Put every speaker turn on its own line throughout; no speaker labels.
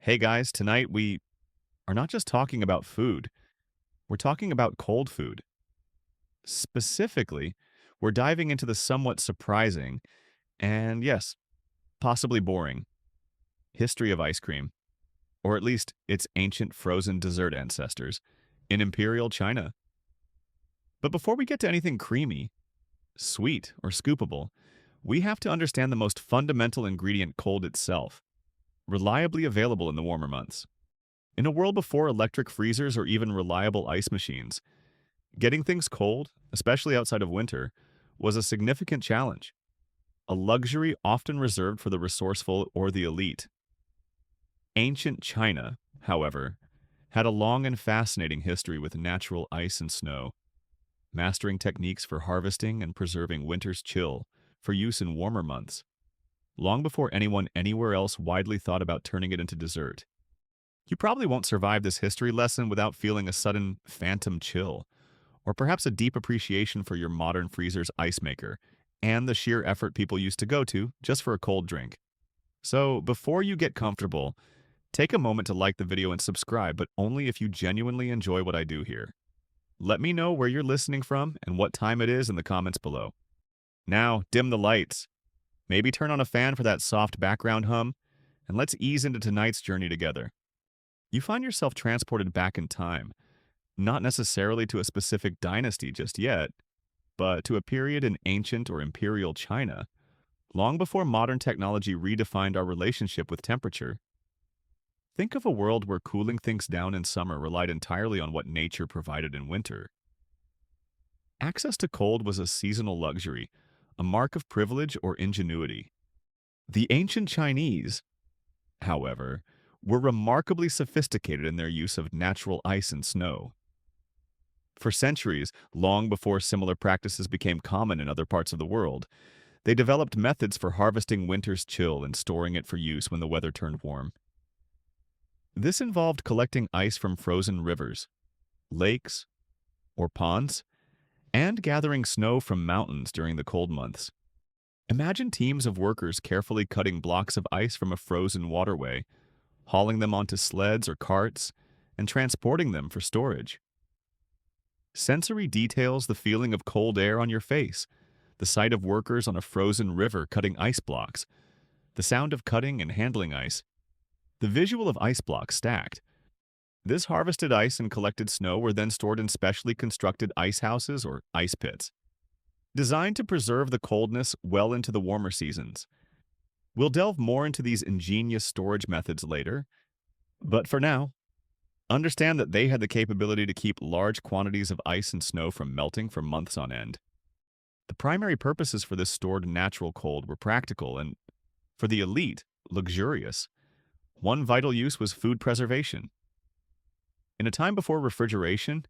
Hey guys, tonight we are not just talking about food, we're talking about cold food. Specifically, we're diving into the somewhat surprising and, yes, possibly boring history of ice cream, or at least its ancient frozen dessert ancestors, in Imperial China. But before we get to anything creamy, sweet, or scoopable, we have to understand the most fundamental ingredient, cold itself, reliably available in the warmer months. In a world before electric freezers or even reliable ice machines, getting things cold, especially outside of winter, was a significant challenge, a luxury often reserved for the resourceful or the elite. Ancient China, however, had a long and fascinating history with natural ice and snow, mastering techniques for harvesting and preserving winter's chill for use in warmer months, long before anyone anywhere else widely thought about turning it into dessert. You probably won't survive this history lesson without feeling a sudden phantom chill, or perhaps a deep appreciation for your modern freezer's ice maker and the sheer effort people used to go to just for a cold drink. So, before you get comfortable, take a moment to like the video and subscribe, but only if you genuinely enjoy what I do here. Let me know where you're listening from and what time it is in the comments below. Now, dim the lights. Maybe turn on a fan for that soft background hum, and let's ease into tonight's journey together. You find yourself transported back in time, not necessarily to a specific dynasty just yet, but to a period in ancient or imperial China, long before modern technology redefined our relationship with temperature. Think of a world where cooling things down in summer relied entirely on what nature provided in winter. Access to cold was a seasonal luxury, a mark of privilege or ingenuity. The ancient Chinese, however, were remarkably sophisticated in their use of natural ice and snow. For centuries, long before similar practices became common in other parts of the world, they developed methods for harvesting winter's chill and storing it for use when the weather turned warm. This involved collecting ice from frozen rivers, lakes, or ponds, and gathering snow from mountains during the cold months. Imagine teams of workers carefully cutting blocks of ice from a frozen waterway, hauling them onto sleds or carts, and transporting them for storage. Sensory details the feeling of cold air on your face, the sight of workers on a frozen river cutting ice blocks, the sound of cutting and handling ice, the visual of ice blocks stacked. This harvested ice and collected snow were then stored in specially constructed ice houses or ice pits, designed to preserve the coldness well into the warmer seasons. We'll delve more into these ingenious storage methods later, but for now, understand that they had the capability to keep large quantities of ice and snow from melting for months on end. The primary purposes for this stored natural cold were practical and, for the elite, luxurious. One vital use was food preservation. In a time before refrigeration,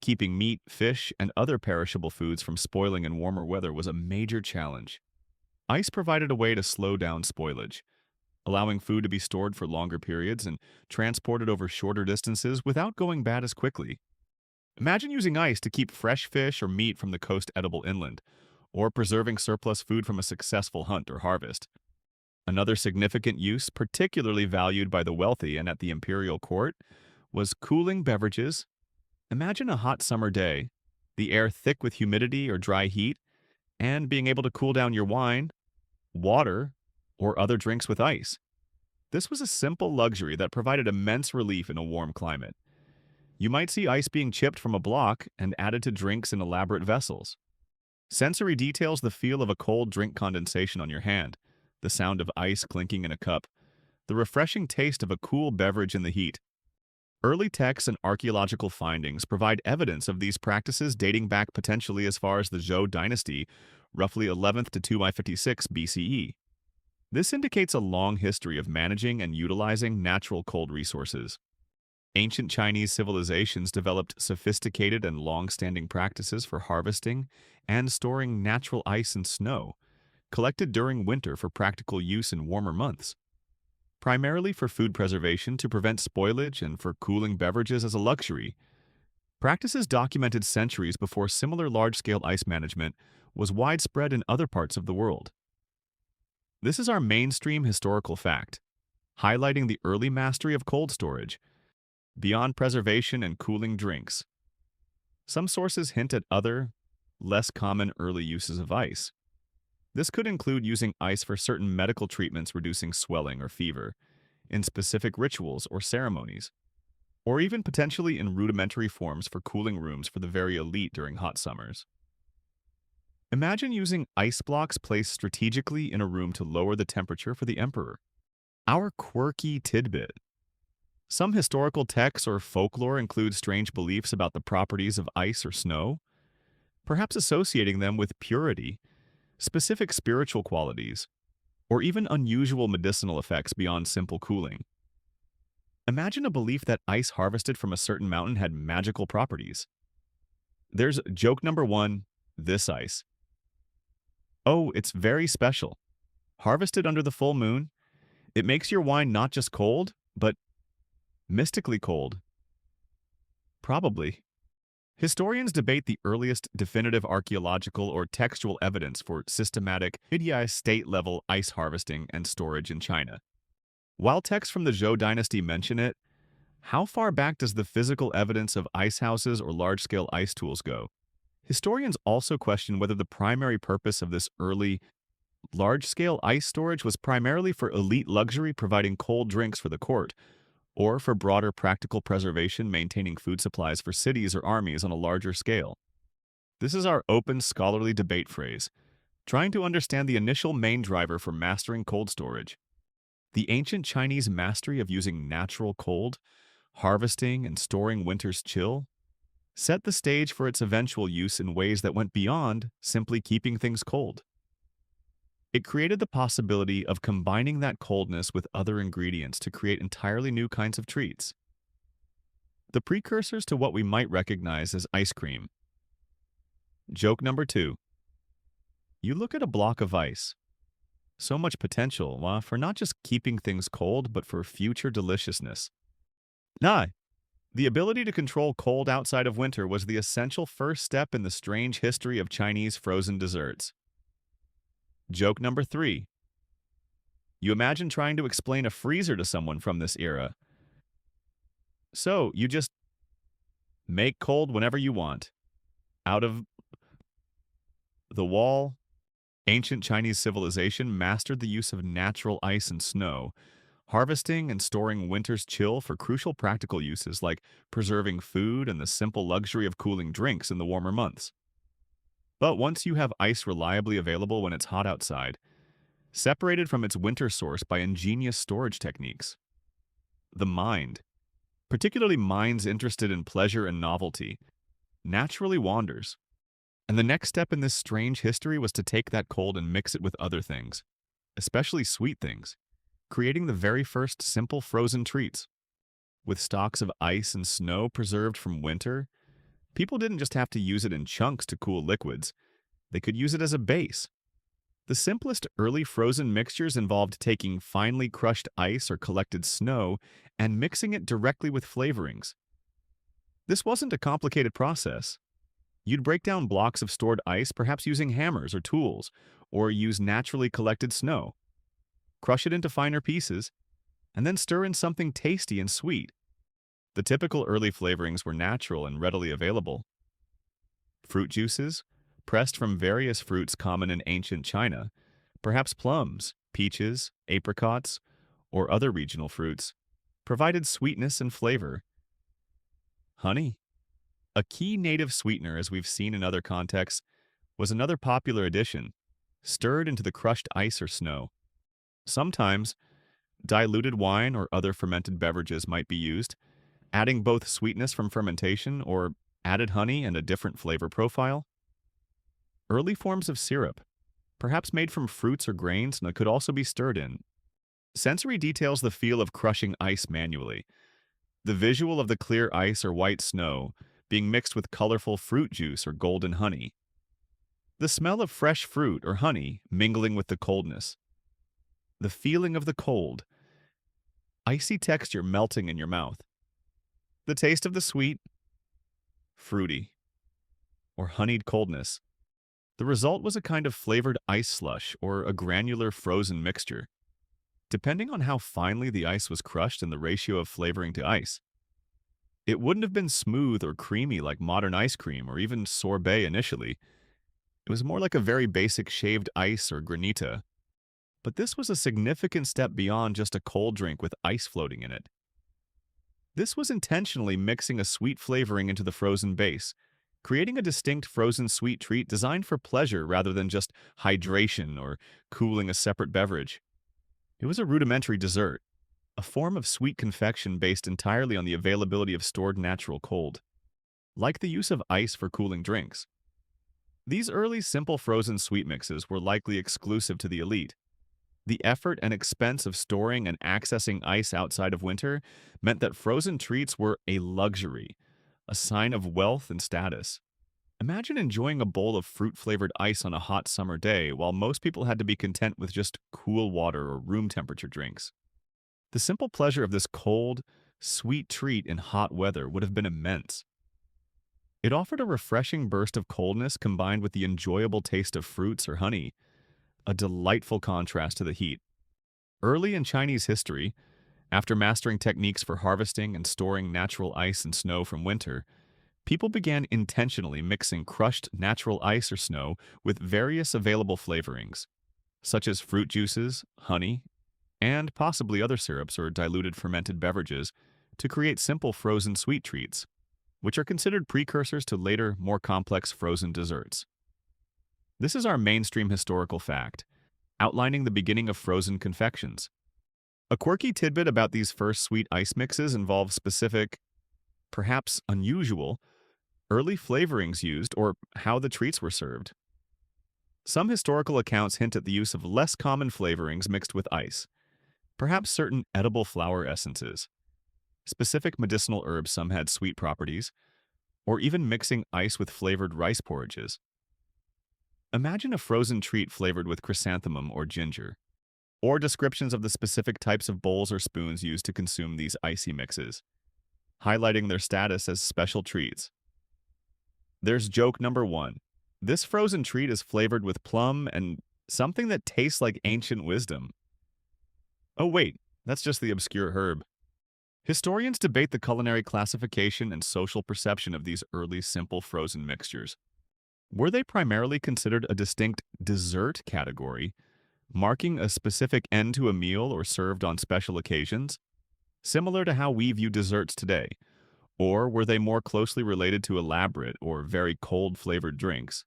keeping meat, fish, and other perishable foods from spoiling in warmer weather was a major challenge. Ice provided a way to slow down spoilage, allowing food to be stored for longer periods and transported over shorter distances without going bad as quickly. Imagine using ice to keep fresh fish or meat from the coast edible inland, or preserving surplus food from a successful hunt or harvest. Another significant use, particularly valued by the wealthy and at the imperial court, was cooling beverages. Imagine a hot summer day, the air thick with humidity or dry heat, and being able to cool down your wine, water, or other drinks with ice. This was a simple luxury that provided immense relief in a warm climate. You might see ice being chipped from a block and added to drinks in elaborate vessels. Sensory details the feel of a cold drink condensation on your hand, the sound of ice clinking in a cup, the refreshing taste of a cool beverage in the heat. Early texts and archaeological findings provide evidence of these practices dating back potentially as far as the Zhou dynasty, roughly 11th to 256 BCE. This indicates a long history of managing and utilizing natural cold resources. Ancient Chinese civilizations developed sophisticated and long-standing practices for harvesting and storing natural ice and snow, collected during winter for practical use in warmer months. Primarily for food preservation to prevent spoilage and for cooling beverages as a luxury. Practices documented centuries before similar large-scale ice management was widespread in other parts of the world. This is our mainstream historical fact. highlighting the early mastery of cold storage, beyond preservation and cooling drinks. Some sources hint at other, less common early uses of ice. This could include using ice for certain medical treatments reducing swelling or fever, in specific rituals or ceremonies, or even potentially in rudimentary forms for cooling rooms for the very elite during hot summers. Imagine using ice blocks placed strategically in a room to lower the temperature for the emperor. Our quirky tidbit. Some historical texts or folklore include strange beliefs about the properties of ice or snow, perhaps associating them with purity, specific spiritual qualities, or even unusual medicinal effects beyond simple cooling. Imagine a belief that ice harvested from a certain mountain had magical properties. There's joke number one, this ice. Oh, it's very special. Harvested under the full moon, it makes your wine not just cold, but mystically cold. Probably. Historians debate the earliest definitive archaeological or textual evidence for systematic, mid state-level ice harvesting and storage in China. While texts from the Zhou dynasty mention it, how far back does the physical evidence of ice houses or large-scale ice tools go? Historians also question whether the primary purpose of this early, large-scale ice storage was primarily for elite luxury providing cold drinks for the court, or for broader practical preservation maintaining food supplies for cities or armies on a larger scale. This is our open scholarly debate phrase, trying to understand the initial main driver for mastering cold storage. The ancient Chinese mastery of using natural cold, harvesting and storing winter's chill, set the stage for its eventual use in ways that went beyond simply keeping things cold. It created the possibility of combining that coldness with other ingredients to create entirely new kinds of treats. The precursors to what we might recognize as ice cream. Joke number two. You look at a block of ice. So much potential for not just keeping things cold, but for future deliciousness. The ability to control cold outside of winter was the essential first step in the strange history of Chinese frozen desserts. Joke number three. You imagine trying to explain a freezer to someone from this era. So, you just make cold whenever you want. Out of the wall, ancient Chinese civilization mastered the use of natural ice and snow, harvesting and storing winter's chill for crucial practical uses like preserving food and the simple luxury of cooling drinks in the warmer months. But once you have ice reliably available when it's hot outside, separated from its winter source by ingenious storage techniques, the mind, particularly minds interested in pleasure and novelty, naturally wanders. And the next step in this strange history was to take that cold and mix it with other things, especially sweet things, creating the very first simple frozen treats. With stocks of ice and snow preserved from winter, people didn't just have to use it in chunks to cool liquids. They could use it as a base. The simplest early frozen mixtures involved taking finely crushed ice or collected snow and mixing it directly with flavorings. This wasn't a complicated process. You'd break down blocks of stored ice, perhaps using hammers or tools, or use naturally collected snow. Crush it into finer pieces, and then stir in something tasty and sweet. The typical early flavorings were natural and readily available. Fruit juices, pressed from various fruits common in ancient China, perhaps plums, peaches, apricots, or other regional fruits, provided sweetness and flavor. Honey, a key native sweetener as we've seen in other contexts, was another popular addition, stirred into the crushed ice or snow. Sometimes, diluted wine or other fermented beverages might be used, adding both sweetness from fermentation or added honey and a different flavor profile. Early forms of syrup, perhaps made from fruits or grains, and could also be stirred in. Sensory details the feel of crushing ice manually. The visual of the clear ice or white snow being mixed with colorful fruit juice or golden honey. The smell of fresh fruit or honey mingling with the coldness. The feeling of the cold, icy texture melting in your mouth. The taste of the sweet, fruity, or honeyed coldness. The result was a kind of flavored ice slush or a granular frozen mixture. depending on how finely the ice was crushed and the ratio of flavoring to ice. It wouldn't have been smooth or creamy like modern ice cream or even sorbet initially. It was more like a very basic shaved ice or granita. But this was a significant step beyond just a cold drink with ice floating in it. This was intentionally mixing a sweet flavoring into the frozen base, creating a distinct frozen sweet treat designed for pleasure rather than just hydration or cooling a separate beverage. It was a rudimentary dessert, a form of sweet confection based entirely on the availability of stored natural cold, like the use of ice for cooling drinks. These early simple frozen sweet mixes were likely exclusive to the elite. The effort and expense of storing and accessing ice outside of winter meant that frozen treats were a luxury, a sign of wealth and status. Imagine enjoying a bowl of fruit-flavored ice on a hot summer day while most people had to be content with just cool water or room temperature drinks. The simple pleasure of this cold, sweet treat in hot weather would have been immense. It offered a refreshing burst of coldness combined with the enjoyable taste of fruits or honey, a delightful contrast to the heat. Early in Chinese history, after mastering techniques for harvesting and storing natural ice and snow from winter, people began intentionally mixing crushed natural ice or snow with various available flavorings, such as fruit juices, honey, and possibly other syrups or diluted fermented beverages, to create simple frozen sweet treats, which are considered precursors to later, more complex frozen desserts. This is our mainstream historical fact, outlining the beginning of frozen confections. A quirky tidbit about these first sweet ice mixes involves specific, perhaps unusual, early flavorings used or how the treats were served. Some historical accounts hint at the use of less common flavorings mixed with ice, perhaps certain edible flower essences. Specific medicinal herbs some had sweet properties, or even mixing ice with flavored rice porridges. Imagine a frozen treat flavored with chrysanthemum or ginger, or descriptions of the specific types of bowls or spoons used to consume these icy mixes, highlighting their status as special treats. There's joke number 1. This frozen treat is flavored with plum and something that tastes like ancient wisdom. Oh wait, that's just the obscure herb. Historians debate the culinary classification and social perception of these early simple frozen mixtures. Were they primarily considered a distinct dessert category, marking a specific end to a meal or served on special occasions, similar to how we view desserts today? Or were they more closely related to elaborate or very cold-flavored drinks,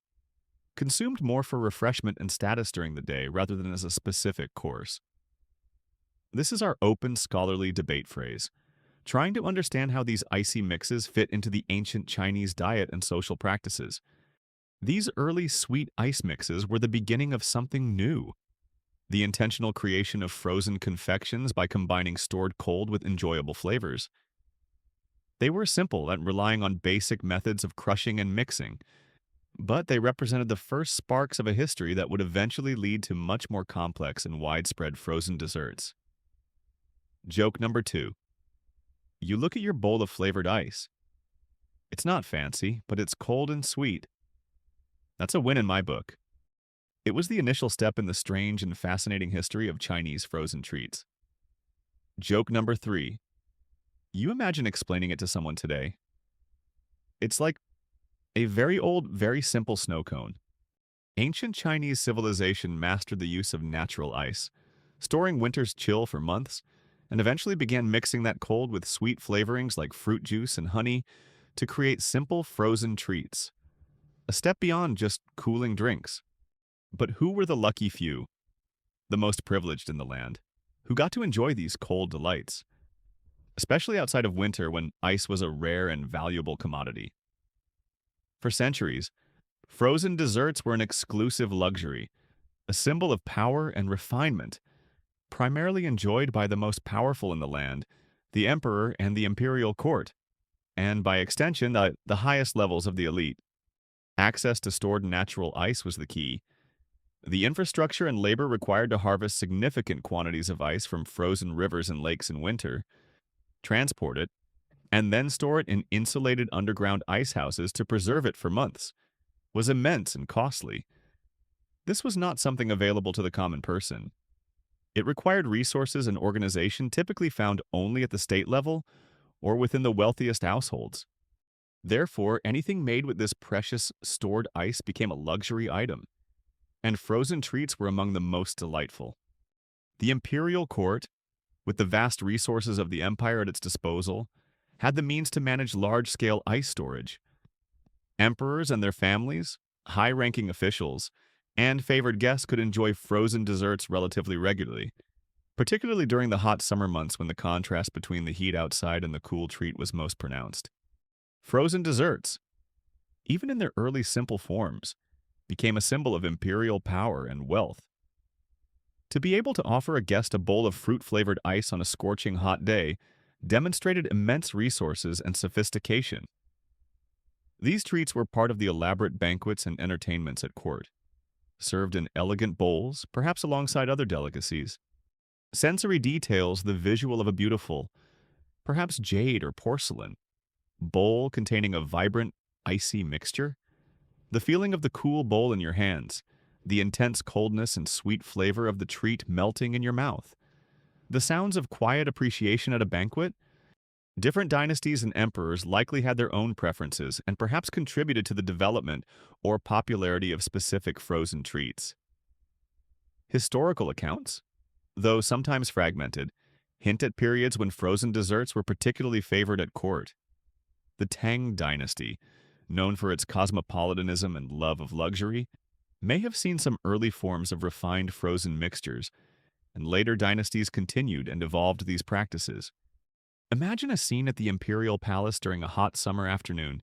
consumed more for refreshment and status during the day rather than as a specific course? This is our open scholarly debate phrase, trying to understand how these icy mixes fit into the ancient Chinese diet and social practices. These early sweet ice mixes were the beginning of something new, the intentional creation of frozen confections by combining stored cold with enjoyable flavors. They were simple and relying on basic methods of crushing and mixing, but they represented the first sparks of a history that would eventually lead to much more complex and widespread frozen desserts. Joke number 2. You look at your bowl of flavored ice. It's not fancy, but it's cold and sweet. That's a win in my book. It was the initial step in the strange and fascinating history of Chinese frozen treats. Joke number 3. You imagine explaining it to someone today. It's like a very old, very simple snow cone. Ancient Chinese civilization mastered the use of natural ice, storing winter's chill for months, and eventually began mixing that cold with sweet flavorings like fruit juice and honey to create simple frozen treats. A step beyond just cooling drinks. But who were the lucky few, the most privileged in the land, who got to enjoy these cold delights, especially outside of winter when ice was a rare and valuable commodity? For centuries, frozen desserts were an exclusive luxury, a symbol of power and refinement, primarily enjoyed by the most powerful in the land, the emperor and the imperial court, and by extension, the highest levels of the elite. Access to stored natural ice was the key. The infrastructure and labor required to harvest significant quantities of ice from frozen rivers and lakes in winter, transport it, and then store it in insulated underground ice houses to preserve it for months, was immense and costly. This was not something available to the common person. It required resources and organization typically found only at the state level or within the wealthiest households. Therefore, anything made with this precious stored ice became a luxury item, and frozen treats were among the most delightful. The imperial court, with the vast resources of the empire at its disposal, had the means to manage large-scale ice storage. Emperors and their families, high-ranking officials, and favored guests could enjoy frozen desserts relatively regularly, particularly during the hot summer months when the contrast between the heat outside and the cool treat was most pronounced. Frozen desserts, even in their early simple forms, became a symbol of imperial power and wealth. To be able to offer a guest a bowl of fruit-flavored ice on a scorching hot day demonstrated immense resources and sophistication. These treats were part of the elaborate banquets and entertainments at court, served in elegant bowls, perhaps alongside other delicacies. Sensory details the visual of a beautiful, perhaps jade or porcelain, bowl containing a vibrant, icy mixture. The feeling of the cool bowl in your hands, the intense coldness and sweet flavor of the treat melting in your mouth. The sounds of quiet appreciation at a banquet. Different dynasties and emperors likely had their own preferences and perhaps contributed to the development or popularity of specific frozen treats. Historical accounts, though sometimes fragmented, hint at periods when frozen desserts were particularly favored at court. The Tang dynasty, known for its cosmopolitanism and love of luxury, may have seen some early forms of refined frozen mixtures, and later dynasties continued and evolved these practices. Imagine a scene at the imperial palace during a hot summer afternoon.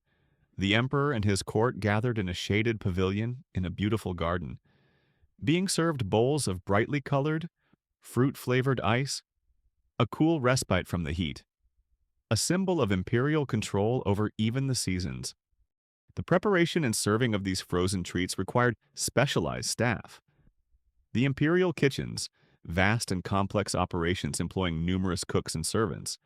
The emperor and his court gathered in a shaded pavilion in a beautiful garden, being served bowls of brightly colored, fruit-flavored ice, a cool respite from the heat, a symbol of imperial control over even the seasons. The preparation and serving of these frozen treats required specialized staff. The imperial kitchens, vast and complex operations employing numerous cooks and servants,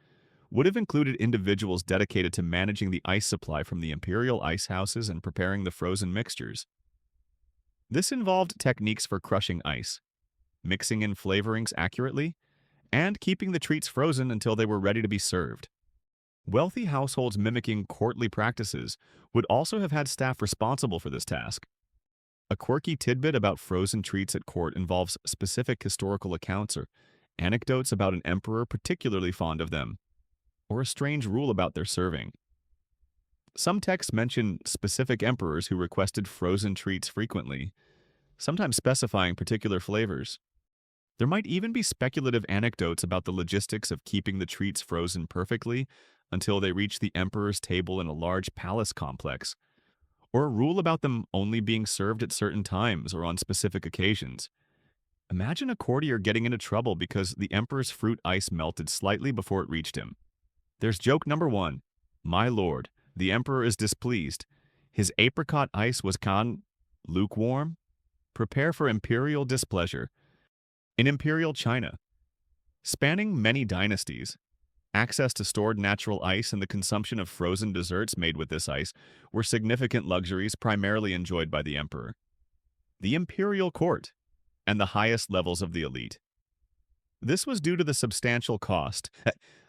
would have included individuals dedicated to managing the ice supply from the imperial ice houses and preparing the frozen mixtures. This involved techniques for crushing ice, mixing in flavorings accurately, and keeping the treats frozen until they were ready to be served. Wealthy households mimicking courtly practices would also have had staff responsible for this task. A quirky tidbit about frozen treats at court involves specific historical accounts or anecdotes about an emperor particularly fond of them, or a strange rule about their serving. Some texts mention specific emperors who requested frozen treats frequently, sometimes specifying particular flavors. There might even be speculative anecdotes about the logistics of keeping the treats frozen perfectly until they reach the emperor's table in a large palace complex, or a rule about them only being served at certain times or on specific occasions. Imagine a courtier getting into trouble because the emperor's fruit ice melted slightly before it reached him. There's joke number 1. My lord, the emperor is displeased. His apricot ice was lukewarm. Prepare for imperial displeasure. In imperial China, spanning many dynasties, access to stored natural ice and the consumption of frozen desserts made with this ice were significant luxuries primarily enjoyed by the emperor, the imperial court, and the highest levels of the elite. This was due to the substantial cost,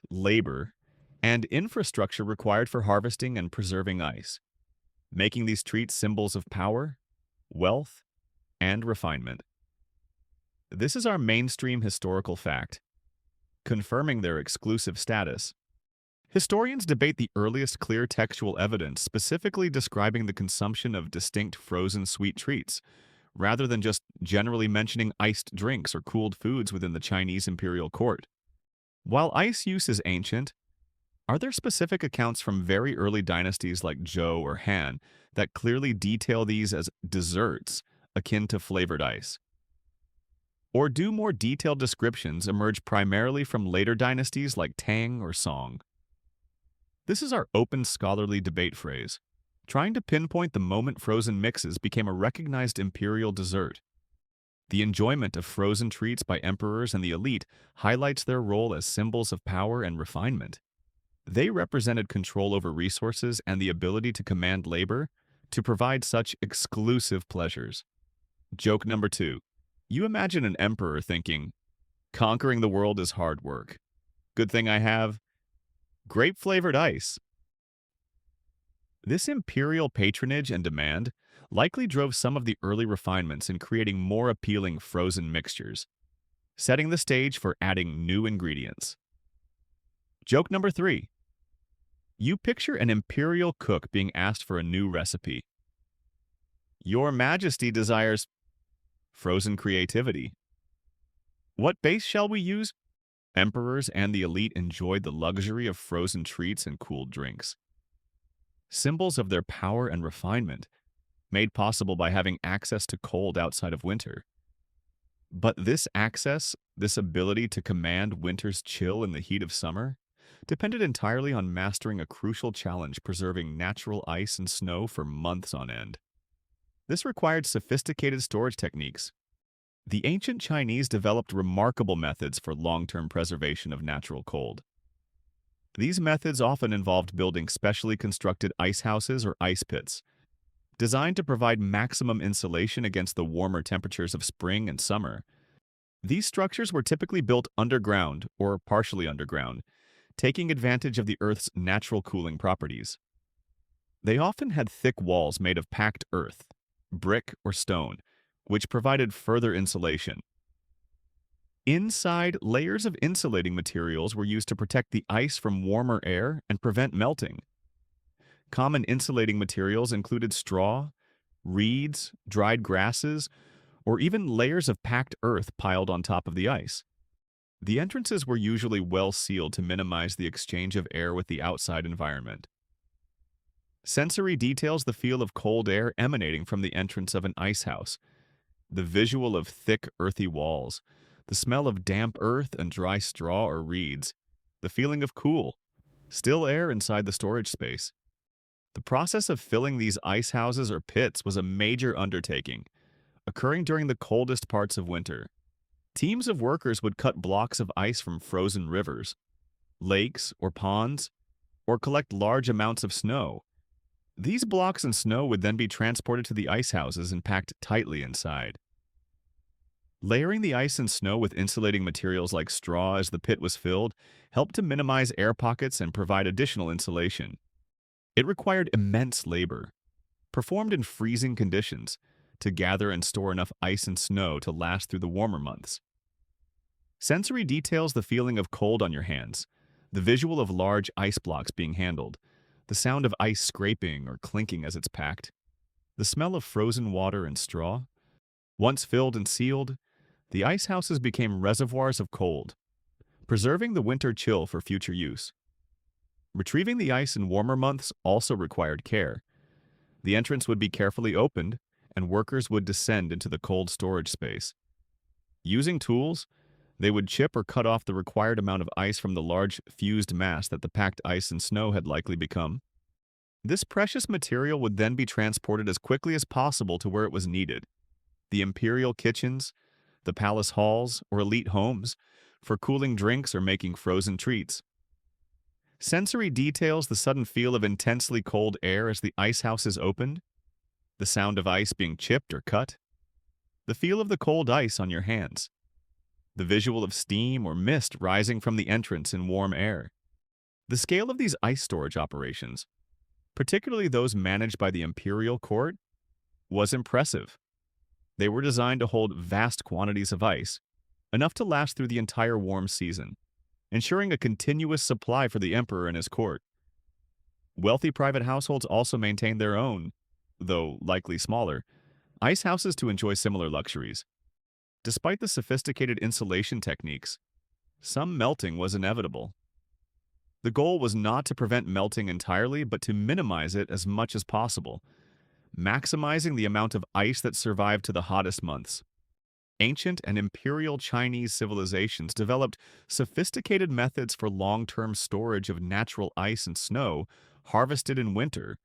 labor, and infrastructure required for harvesting and preserving ice, making these treats symbols of power, wealth, and refinement. This is our mainstream historical fact, confirming their exclusive status. Historians debate the earliest clear textual evidence specifically describing the consumption of distinct frozen sweet treats, rather than just generally mentioning iced drinks or cooled foods within the Chinese imperial court. While ice use is ancient, are there specific accounts from very early dynasties like Zhou or Han that clearly detail these as desserts akin to flavored ice? Or do more detailed descriptions emerge primarily from later dynasties like Tang or Song? This is our open scholarly debate phrase, trying to pinpoint the moment frozen mixes became a recognized imperial dessert. The enjoyment of frozen treats by emperors and the elite highlights their role as symbols of power and refinement. They represented control over resources and the ability to command labor to provide such exclusive pleasures. Joke number 2. You imagine an emperor thinking, Conquering the world is hard work. Good thing I have grape-flavored ice. This imperial patronage and demand likely drove some of the early refinements in creating more appealing frozen mixtures, setting the stage for adding new ingredients. Joke number 3. You picture an imperial cook being asked for a new recipe. Your Majesty desires frozen creativity. What base shall we use? Emperors and the elite enjoyed the luxury of frozen treats and cooled drinks, symbols of their power and refinement, made possible by having access to cold outside of winter. But this access, this ability to command winter's chill in the heat of summer, depended entirely on mastering a crucial challenge preserving natural ice and snow for months on end. This required sophisticated storage techniques. The ancient Chinese developed remarkable methods for long-term preservation of natural cold. These methods often involved building specially constructed ice houses or ice pits, designed to provide maximum insulation against the warmer temperatures of spring and summer. These structures were typically built underground or partially underground, taking advantage of the Earth's natural cooling properties. They often had thick walls made of packed earth, brick, or stone, which provided further insulation. Inside, layers of insulating materials were used to protect the ice from warmer air and prevent melting. Common insulating materials included straw, reeds, dried grasses, or even layers of packed earth piled on top of the ice. The entrances were usually well sealed to minimize the exchange of air with the outside environment. Sensory details the feel of cold air emanating from the entrance of an ice house, the visual of thick, earthy walls, the smell of damp earth and dry straw or reeds, the feeling of cool, still air inside the storage space. The process of filling these ice houses or pits was a major undertaking, occurring during the coldest parts of winter. Teams of workers would cut blocks of ice from frozen rivers, lakes, or ponds, or collect large amounts of snow. These blocks and snow would then be transported to the ice houses and packed tightly inside. Layering the ice and snow with insulating materials like straw as the pit was filled helped to minimize air pockets and provide additional insulation. It required immense labor, performed in freezing conditions, to gather and store enough ice and snow to last through the warmer months. Sensory details the feeling of cold on your hands, the visual of large ice blocks being handled, the sound of ice scraping or clinking as it's packed, the smell of frozen water and straw. Once filled and sealed, the ice houses became reservoirs of cold, preserving the winter chill for future use. Retrieving the ice in warmer months also required care. The entrance would be carefully opened, and workers would descend into the cold storage space. Using tools, they would chip or cut off the required amount of ice from the large fused mass that the packed ice and snow had likely become. This precious material would then be transported as quickly as possible to where it was needed: the imperial kitchens, the palace halls, or elite homes, for cooling drinks or making frozen treats. Sensory details the sudden feel of intensely cold air as the ice houses opened, the sound of ice being chipped or cut, the feel of the cold ice on your hands, the visual of steam or mist rising from the entrance in warm air. The scale of these ice storage operations, particularly those managed by the imperial court, was impressive. They were designed to hold vast quantities of ice, enough to last through the entire warm season, ensuring a continuous supply for the emperor and his court. Wealthy private households also maintained their own, though likely smaller, ice houses to enjoy similar luxuries. Despite the sophisticated insulation techniques, some melting was inevitable. The goal was not to prevent melting entirely, but to minimize it as much as possible, maximizing the amount of ice that survived to the hottest months. Ancient and imperial Chinese civilizations developed sophisticated methods for long-term storage of natural ice and snow harvested in winter,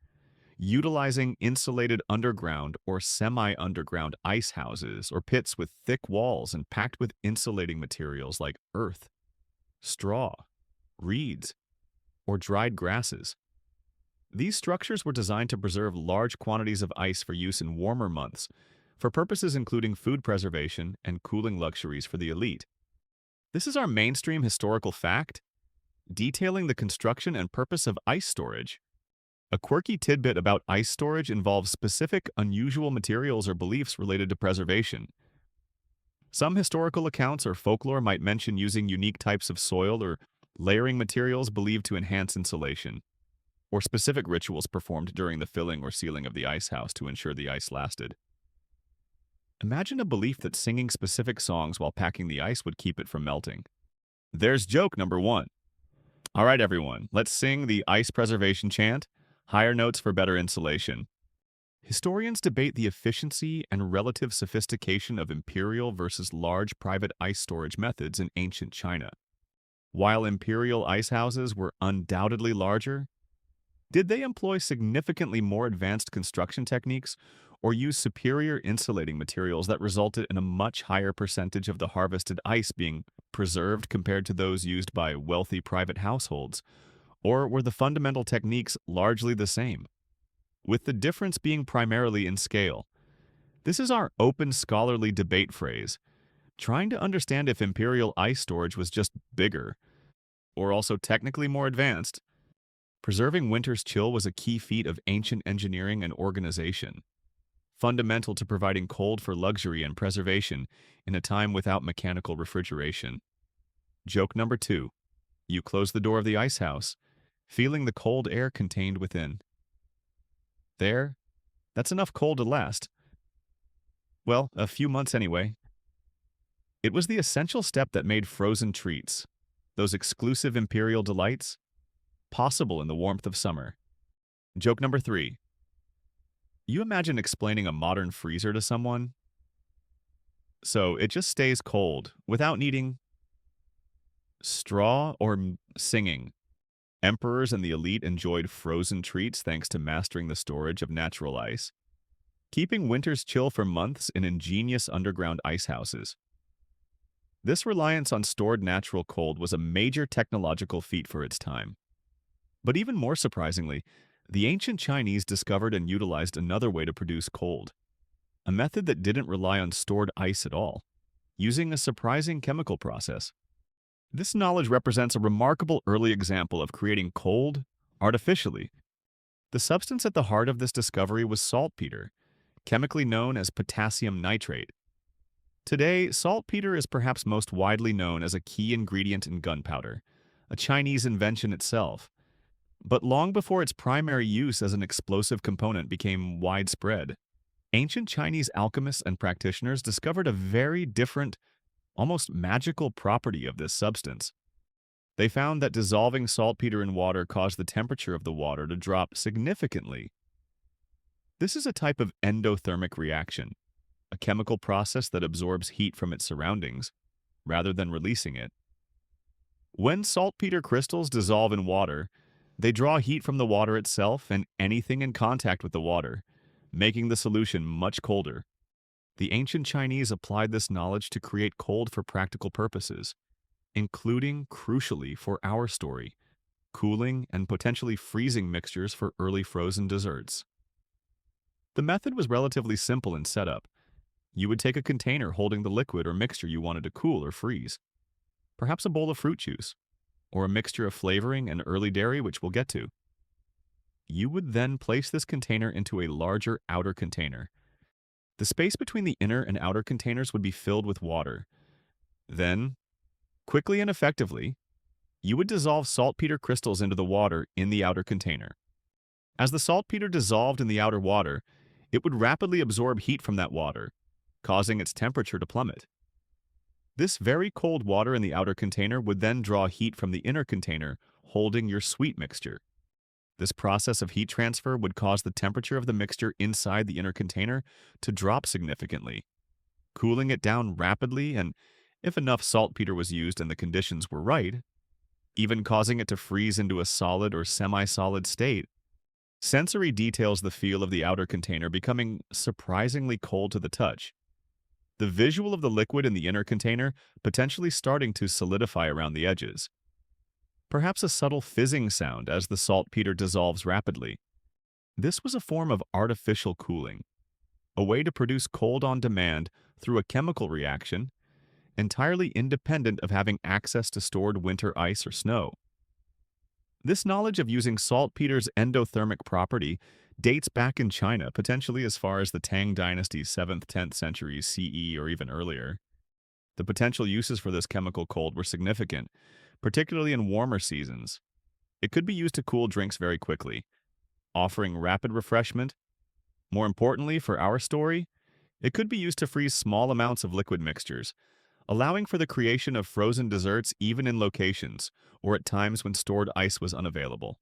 utilizing insulated underground or semi-underground ice houses or pits with thick walls and packed with insulating materials like earth, straw, reeds, or dried grasses. These structures were designed to preserve large quantities of ice for use in warmer months, for purposes including food preservation and cooling luxuries for the elite. This is our mainstream historical fact, detailing the construction and purpose of ice storage. A quirky tidbit about ice storage involves specific, unusual materials or beliefs related to preservation. Some historical accounts or folklore might mention using unique types of soil or layering materials believed to enhance insulation, or specific rituals performed during the filling or sealing of the ice house to ensure the ice lasted. Imagine a belief that singing specific songs while packing the ice would keep it from melting. There's joke number one. All right, everyone, let's sing the ice preservation chant, higher notes for better insulation. Historians debate the efficiency and relative sophistication of imperial versus large private ice storage methods in ancient China. While imperial ice houses were undoubtedly larger, did they employ significantly more advanced construction techniques or use superior insulating materials that resulted in a much higher percentage of the harvested ice being preserved compared to those used by wealthy private households? Or were the fundamental techniques largely the same, with the difference being primarily in scale? This is our open scholarly debate phrase, trying to understand if imperial ice storage was just bigger, or also technically more advanced. Preserving winter's chill was a key feat of ancient engineering and organization, fundamental to providing cold for luxury and preservation in a time without mechanical refrigeration. Joke number two. You close the door of the ice house, feeling the cold air contained within. There, that's enough cold to last. Well, a few months anyway. It was the essential step that made frozen treats, those exclusive imperial delights, possible in the warmth of summer. Joke number three. You imagine explaining a modern freezer to someone? So it just stays cold without needing straw or singing. Emperors and the elite enjoyed frozen treats thanks to mastering the storage of natural ice, keeping winter's chill for months in ingenious underground ice houses. This reliance on stored natural cold was a major technological feat for its time. But even more surprisingly, the ancient Chinese discovered and utilized another way to produce cold, a method that didn't rely on stored ice at all, using a surprising chemical process. This knowledge represents a remarkable early example of creating cold artificially. The substance at the heart of this discovery was saltpeter, chemically known as potassium nitrate. Today, saltpeter is perhaps most widely known as a key ingredient in gunpowder, a Chinese invention itself. But long before its primary use as an explosive component became widespread, ancient Chinese alchemists and practitioners discovered a very different, almost magical property of this substance. They found that dissolving saltpeter in water caused the temperature of the water to drop significantly. This is a type of endothermic reaction, a chemical process that absorbs heat from its surroundings, rather than releasing it. When saltpeter crystals dissolve in water, they draw heat from the water itself and anything in contact with the water, making the solution much colder. The ancient Chinese applied this knowledge to create cold for practical purposes, including, crucially for our story, cooling and potentially freezing mixtures for early frozen desserts. The method was relatively simple in setup. You would take a container holding the liquid or mixture you wanted to cool or freeze, perhaps a bowl of fruit juice, or a mixture of flavoring and early dairy, which we'll get to. You would then place this container into a larger outer container. The space between the inner and outer containers would be filled with water. Then, quickly and effectively, you would dissolve saltpeter crystals into the water in the outer container. As the saltpeter dissolved in the outer water, it would rapidly absorb heat from that water, causing its temperature to plummet. This very cold water in the outer container would then draw heat from the inner container holding your sweet mixture. This process of heat transfer would cause the temperature of the mixture inside the inner container to drop significantly, cooling it down rapidly and, if enough saltpeter was used and the conditions were right, even causing it to freeze into a solid or semi-solid state. Sensory details the feel of the outer container becoming surprisingly cold to the touch. The visual of the liquid in the inner container potentially starting to solidify around the edges. Perhaps a subtle fizzing sound as the saltpeter dissolves rapidly. This was a form of artificial cooling, a way to produce cold on demand through a chemical reaction, entirely independent of having access to stored winter ice or snow. This knowledge of using saltpeter's endothermic property dates back in China, potentially as far as the Tang Dynasty's 7th–10th centuries CE or even earlier. The potential uses for this chemical cold were significant, particularly in warmer seasons. It could be used to cool drinks very quickly, offering rapid refreshment. More importantly, for our story, it could be used to freeze small amounts of liquid mixtures, allowing for the creation of frozen desserts even in locations or at times when stored ice was unavailable,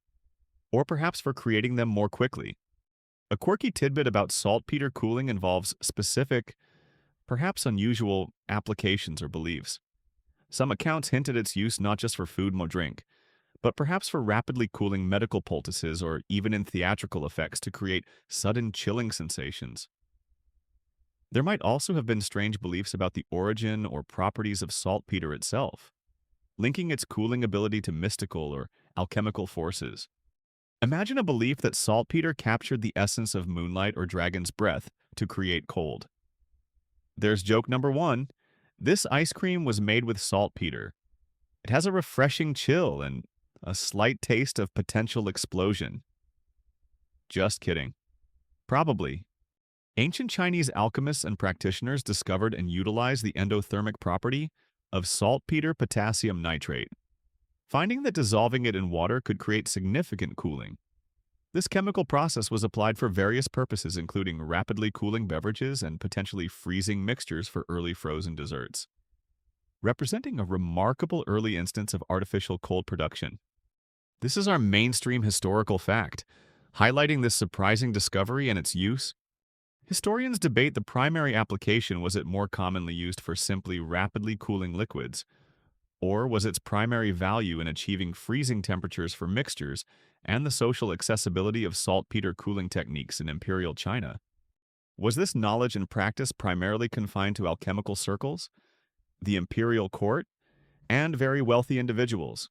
or perhaps for creating them more quickly. A quirky tidbit about saltpeter cooling involves specific, perhaps unusual, applications or beliefs. Some accounts hint at its use not just for food or drink, but perhaps for rapidly cooling medical poultices or even in theatrical effects to create sudden chilling sensations. There might also have been strange beliefs about the origin or properties of saltpeter itself, linking its cooling ability to mystical or alchemical forces. Imagine a belief that saltpeter captured the essence of moonlight or dragon's breath to create cold. There's joke number one. This ice cream was made with saltpeter. It has a refreshing chill and a slight taste of potential explosion. Just kidding. Probably. Ancient Chinese alchemists and practitioners discovered and utilized the endothermic property of saltpeter potassium nitrate, finding that dissolving it in water could create significant cooling. This chemical process was applied for various purposes, including rapidly cooling beverages and potentially freezing mixtures for early frozen desserts, representing a remarkable early instance of artificial cold production. This is our mainstream historical fact, highlighting this surprising discovery and its use. Historians debate the primary application. Was it more commonly used for simply rapidly cooling liquids, or was its primary value in achieving freezing temperatures for mixtures and the social accessibility of saltpeter cooling techniques in imperial China? Was this knowledge and practice primarily confined to alchemical circles, the imperial court, and very wealthy individuals?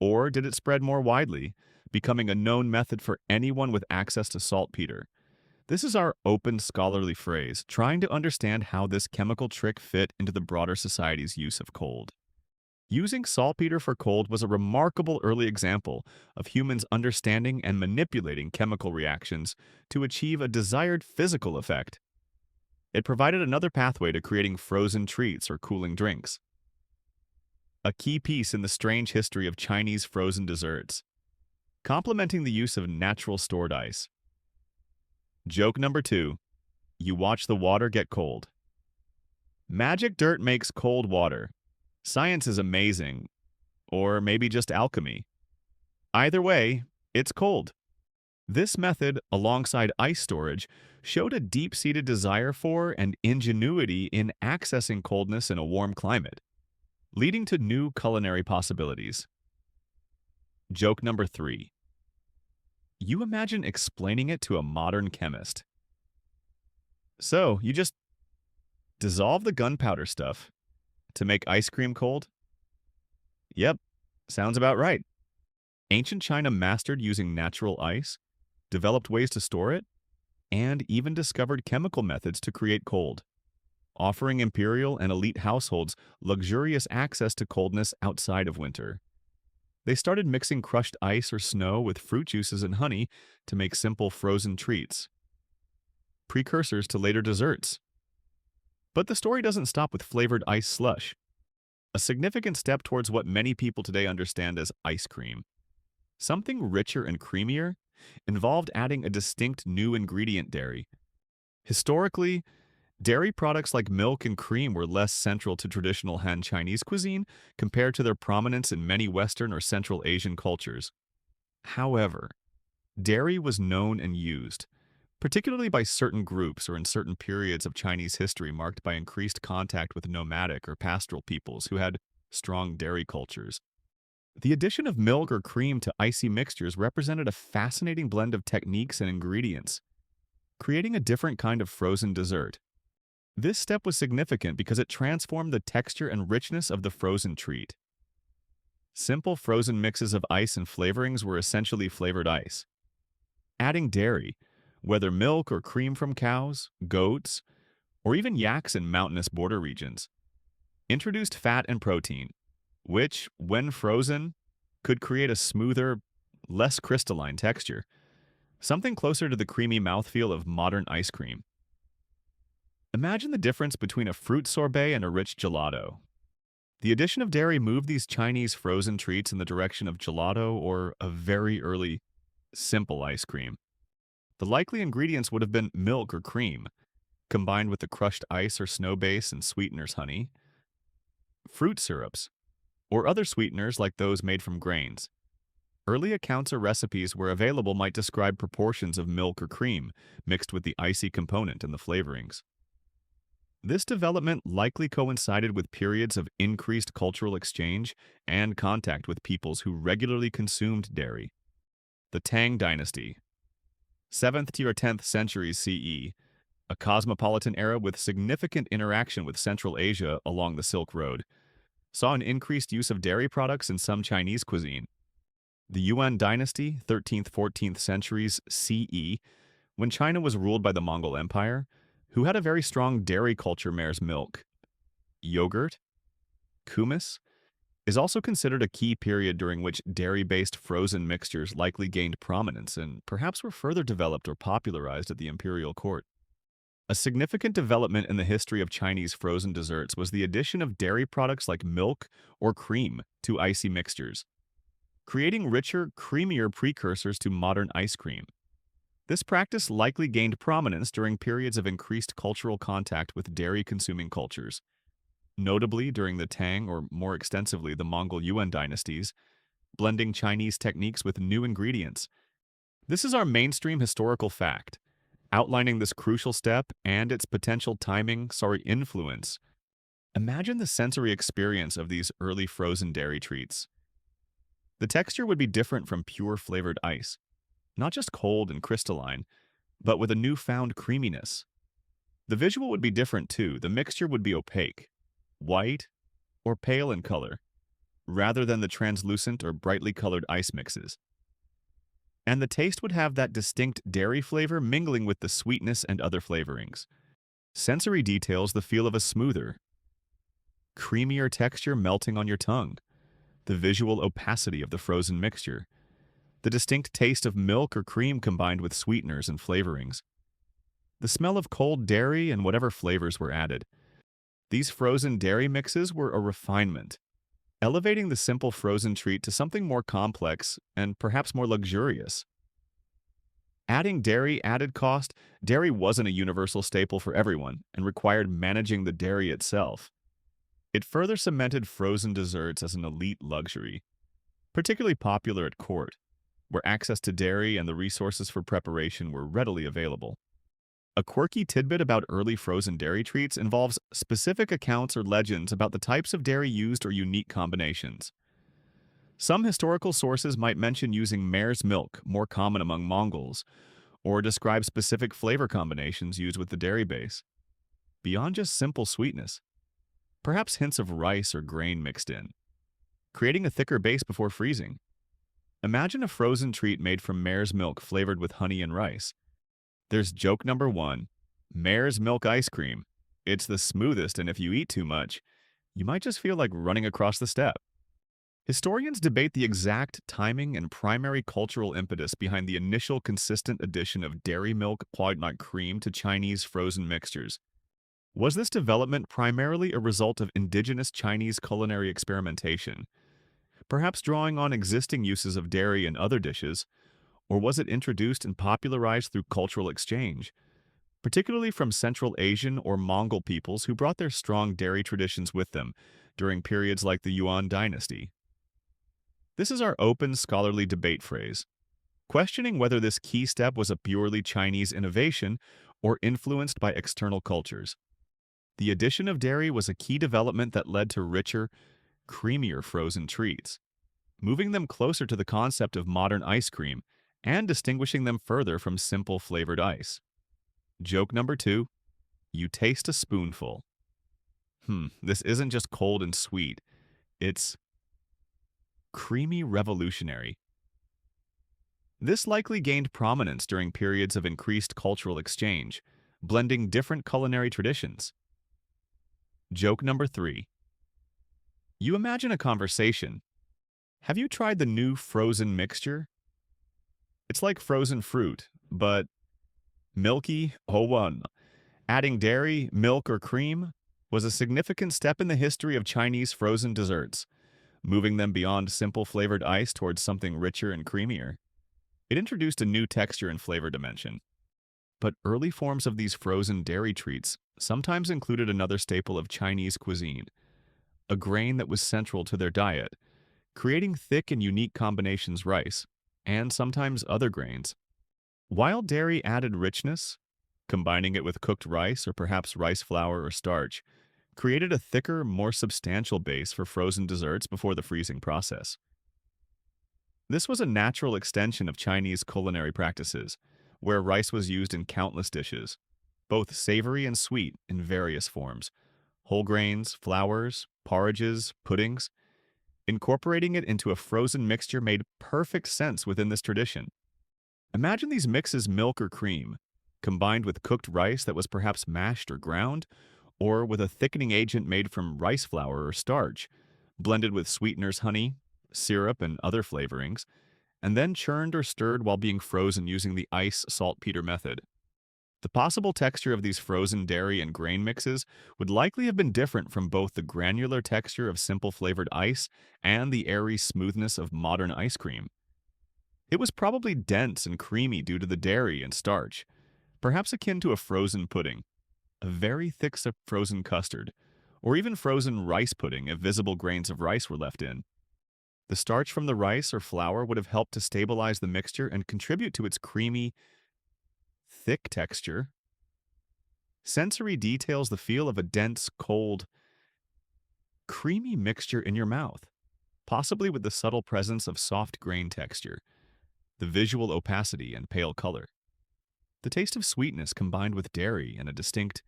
Or did it spread more widely, becoming a known method for anyone with access to saltpeter? This is our open scholarly phrase, trying to understand how this chemical trick fit into the broader society's use of cold. Using saltpeter for cold was a remarkable early example of humans understanding and manipulating chemical reactions to achieve a desired physical effect. It provided another pathway to creating frozen treats or cooling drinks. A key piece in the strange history of Chinese frozen desserts, complementing the use of natural stored ice. Joke number two. You watch the water get cold. Magic dirt makes cold water. Science is amazing. Or maybe just alchemy. Either way, it's cold. This method, alongside ice storage, showed a deep-seated desire for and ingenuity in accessing coldness in a warm climate, leading to new culinary possibilities. Joke number three. You imagine explaining it to a modern chemist. So, you just dissolve the gunpowder stuff to make ice cream cold? Yep, sounds about right. Ancient China mastered using natural ice, developed ways to store it, and even discovered chemical methods to create cold, offering imperial and elite households luxurious access to coldness outside of winter. They started mixing crushed ice or snow with fruit juices and honey to make simple frozen treats, precursors to later desserts. But the story doesn't stop with flavored ice slush, a significant step towards what many people today understand as ice cream. Something richer and creamier involved adding a distinct new ingredient, dairy. Historically, dairy products like milk and cream were less central to traditional Han Chinese cuisine compared to their prominence in many Western or Central Asian cultures. However, dairy was known and used, particularly by certain groups or in certain periods of Chinese history marked by increased contact with nomadic or pastoral peoples who had strong dairy cultures. The addition of milk or cream to icy mixtures represented a fascinating blend of techniques and ingredients, creating a different kind of frozen dessert. This step was significant because it transformed the texture and richness of the frozen treat. Simple frozen mixes of ice and flavorings were essentially flavored ice. Adding dairy, whether milk or cream from cows, goats, or even yaks in mountainous border regions, introduced fat and protein, which, when frozen, could create a smoother, less crystalline texture, something closer to the creamy mouthfeel of modern ice cream. Imagine the difference between a fruit sorbet and a rich gelato. The addition of dairy moved these Chinese frozen treats in the direction of gelato or a very early, simple ice cream. The likely ingredients would have been milk or cream, combined with the crushed ice or snow base and sweeteners honey, fruit syrups, or other sweeteners like those made from grains. Early accounts or recipes where available might describe proportions of milk or cream mixed with the icy component in the flavorings. This development likely coincided with periods of increased cultural exchange and contact with peoples who regularly consumed dairy. The Tang Dynasty, 7th to 10th centuries CE, a cosmopolitan era with significant interaction with Central Asia along the Silk Road, saw an increased use of dairy products in some Chinese cuisine. The Yuan Dynasty, 13th–14th centuries CE, when China was ruled by the Mongol Empire, who had a very strong dairy culture, mare's milk. Yogurt, kumis, is also considered a key period during which dairy-based frozen mixtures likely gained prominence and perhaps were further developed or popularized at the imperial court. A significant development in the history of Chinese frozen desserts was the addition of dairy products like milk or cream to icy mixtures, creating richer, creamier precursors to modern ice cream. This practice likely gained prominence during periods of increased cultural contact with dairy-consuming cultures, notably during the Tang or more extensively the Mongol Yuan dynasties, blending Chinese techniques with new ingredients. This is our mainstream historical fact, outlining this crucial step and its potential influence. Imagine the sensory experience of these early frozen dairy treats. The texture would be different from pure flavored ice, not just cold and crystalline, but with a newfound creaminess. The visual would be different too. The mixture would be opaque, white, or pale in color, rather than the translucent or brightly colored ice mixes. And the taste would have that distinct dairy flavor mingling with the sweetness and other flavorings. Sensory details the feel of a smoother, creamier texture melting on your tongue, the visual opacity of the frozen mixture, the distinct taste of milk or cream combined with sweeteners and flavorings, the smell of cold dairy and whatever flavors were added. These frozen dairy mixes were a refinement, elevating the simple frozen treat to something more complex and perhaps more luxurious. Adding dairy added cost. Dairy wasn't a universal staple for everyone and required managing the dairy itself. It further cemented frozen desserts as an elite luxury, particularly popular at court, where access to dairy and the resources for preparation were readily available. A quirky tidbit about early frozen dairy treats involves specific accounts or legends about the types of dairy used or unique combinations. Some historical sources might mention using mare's milk, more common among Mongols, or describe specific flavor combinations used with the dairy base. Beyond just simple sweetness, perhaps hints of rice or grain mixed in, creating a thicker base before freezing. Imagine a frozen treat made from mare's milk flavored with honey and rice. There's joke number 1, mare's milk ice cream. It's the smoothest, and if you eat too much, you might just feel like running across the step. Historians debate the exact timing and primary cultural impetus behind the initial consistent addition of dairy milk quote-unquote cream to Chinese frozen mixtures. Was this development primarily a result of indigenous Chinese culinary experimentation, perhaps drawing on existing uses of dairy in other dishes, or was it introduced and popularized through cultural exchange, particularly from Central Asian or Mongol peoples who brought their strong dairy traditions with them during periods like the Yuan dynasty? This is our open scholarly debate phrase, questioning whether this key step was a purely Chinese innovation or influenced by external cultures. The addition of dairy was a key development that led to richer, creamier frozen treats, moving them closer to the concept of modern ice cream and distinguishing them further from simple flavored ice. Joke number 2, you taste a spoonful. This isn't just cold and sweet, it's creamy revolutionary. This likely gained prominence during periods of increased cultural exchange, blending different culinary traditions. Joke number 3, You imagine a conversation. Have you tried the new frozen mixture? It's like frozen fruit, but milky. Oh, one. Adding dairy, milk, or cream was a significant step in the history of Chinese frozen desserts, moving them beyond simple flavored ice towards something richer and creamier. It introduced a new texture and flavor dimension. But early forms of these frozen dairy treats sometimes included another staple of Chinese cuisine, a grain that was central to their diet, creating thick and unique combinations rice, and sometimes other grains. While dairy added richness, combining it with cooked rice or perhaps rice flour or starch, created a thicker, more substantial base for frozen desserts before the freezing process. This was a natural extension of Chinese culinary practices, where rice was used in countless dishes, both savory and sweet in various forms, whole grains, flours, porridges, puddings. Incorporating it into a frozen mixture made perfect sense within this tradition. Imagine these mixes milk or cream, combined with cooked rice that was perhaps mashed or ground, or with a thickening agent made from rice flour or starch, blended with sweeteners, honey, syrup, and other flavorings, and then churned or stirred while being frozen using the ice saltpeter method. The possible texture of these frozen dairy and grain mixes would likely have been different from both the granular texture of simple flavored ice and the airy smoothness of modern ice cream. It was probably dense and creamy due to the dairy and starch, perhaps akin to a frozen pudding, a very thick frozen custard, or even frozen rice pudding if visible grains of rice were left in. The starch from the rice or flour would have helped to stabilize the mixture and contribute to its creamy, thick texture. Sensory details the feel of a dense, cold, creamy mixture in your mouth, possibly with the subtle presence of soft grain texture, the visual opacity and pale color. The taste of sweetness combined with dairy and a distinct,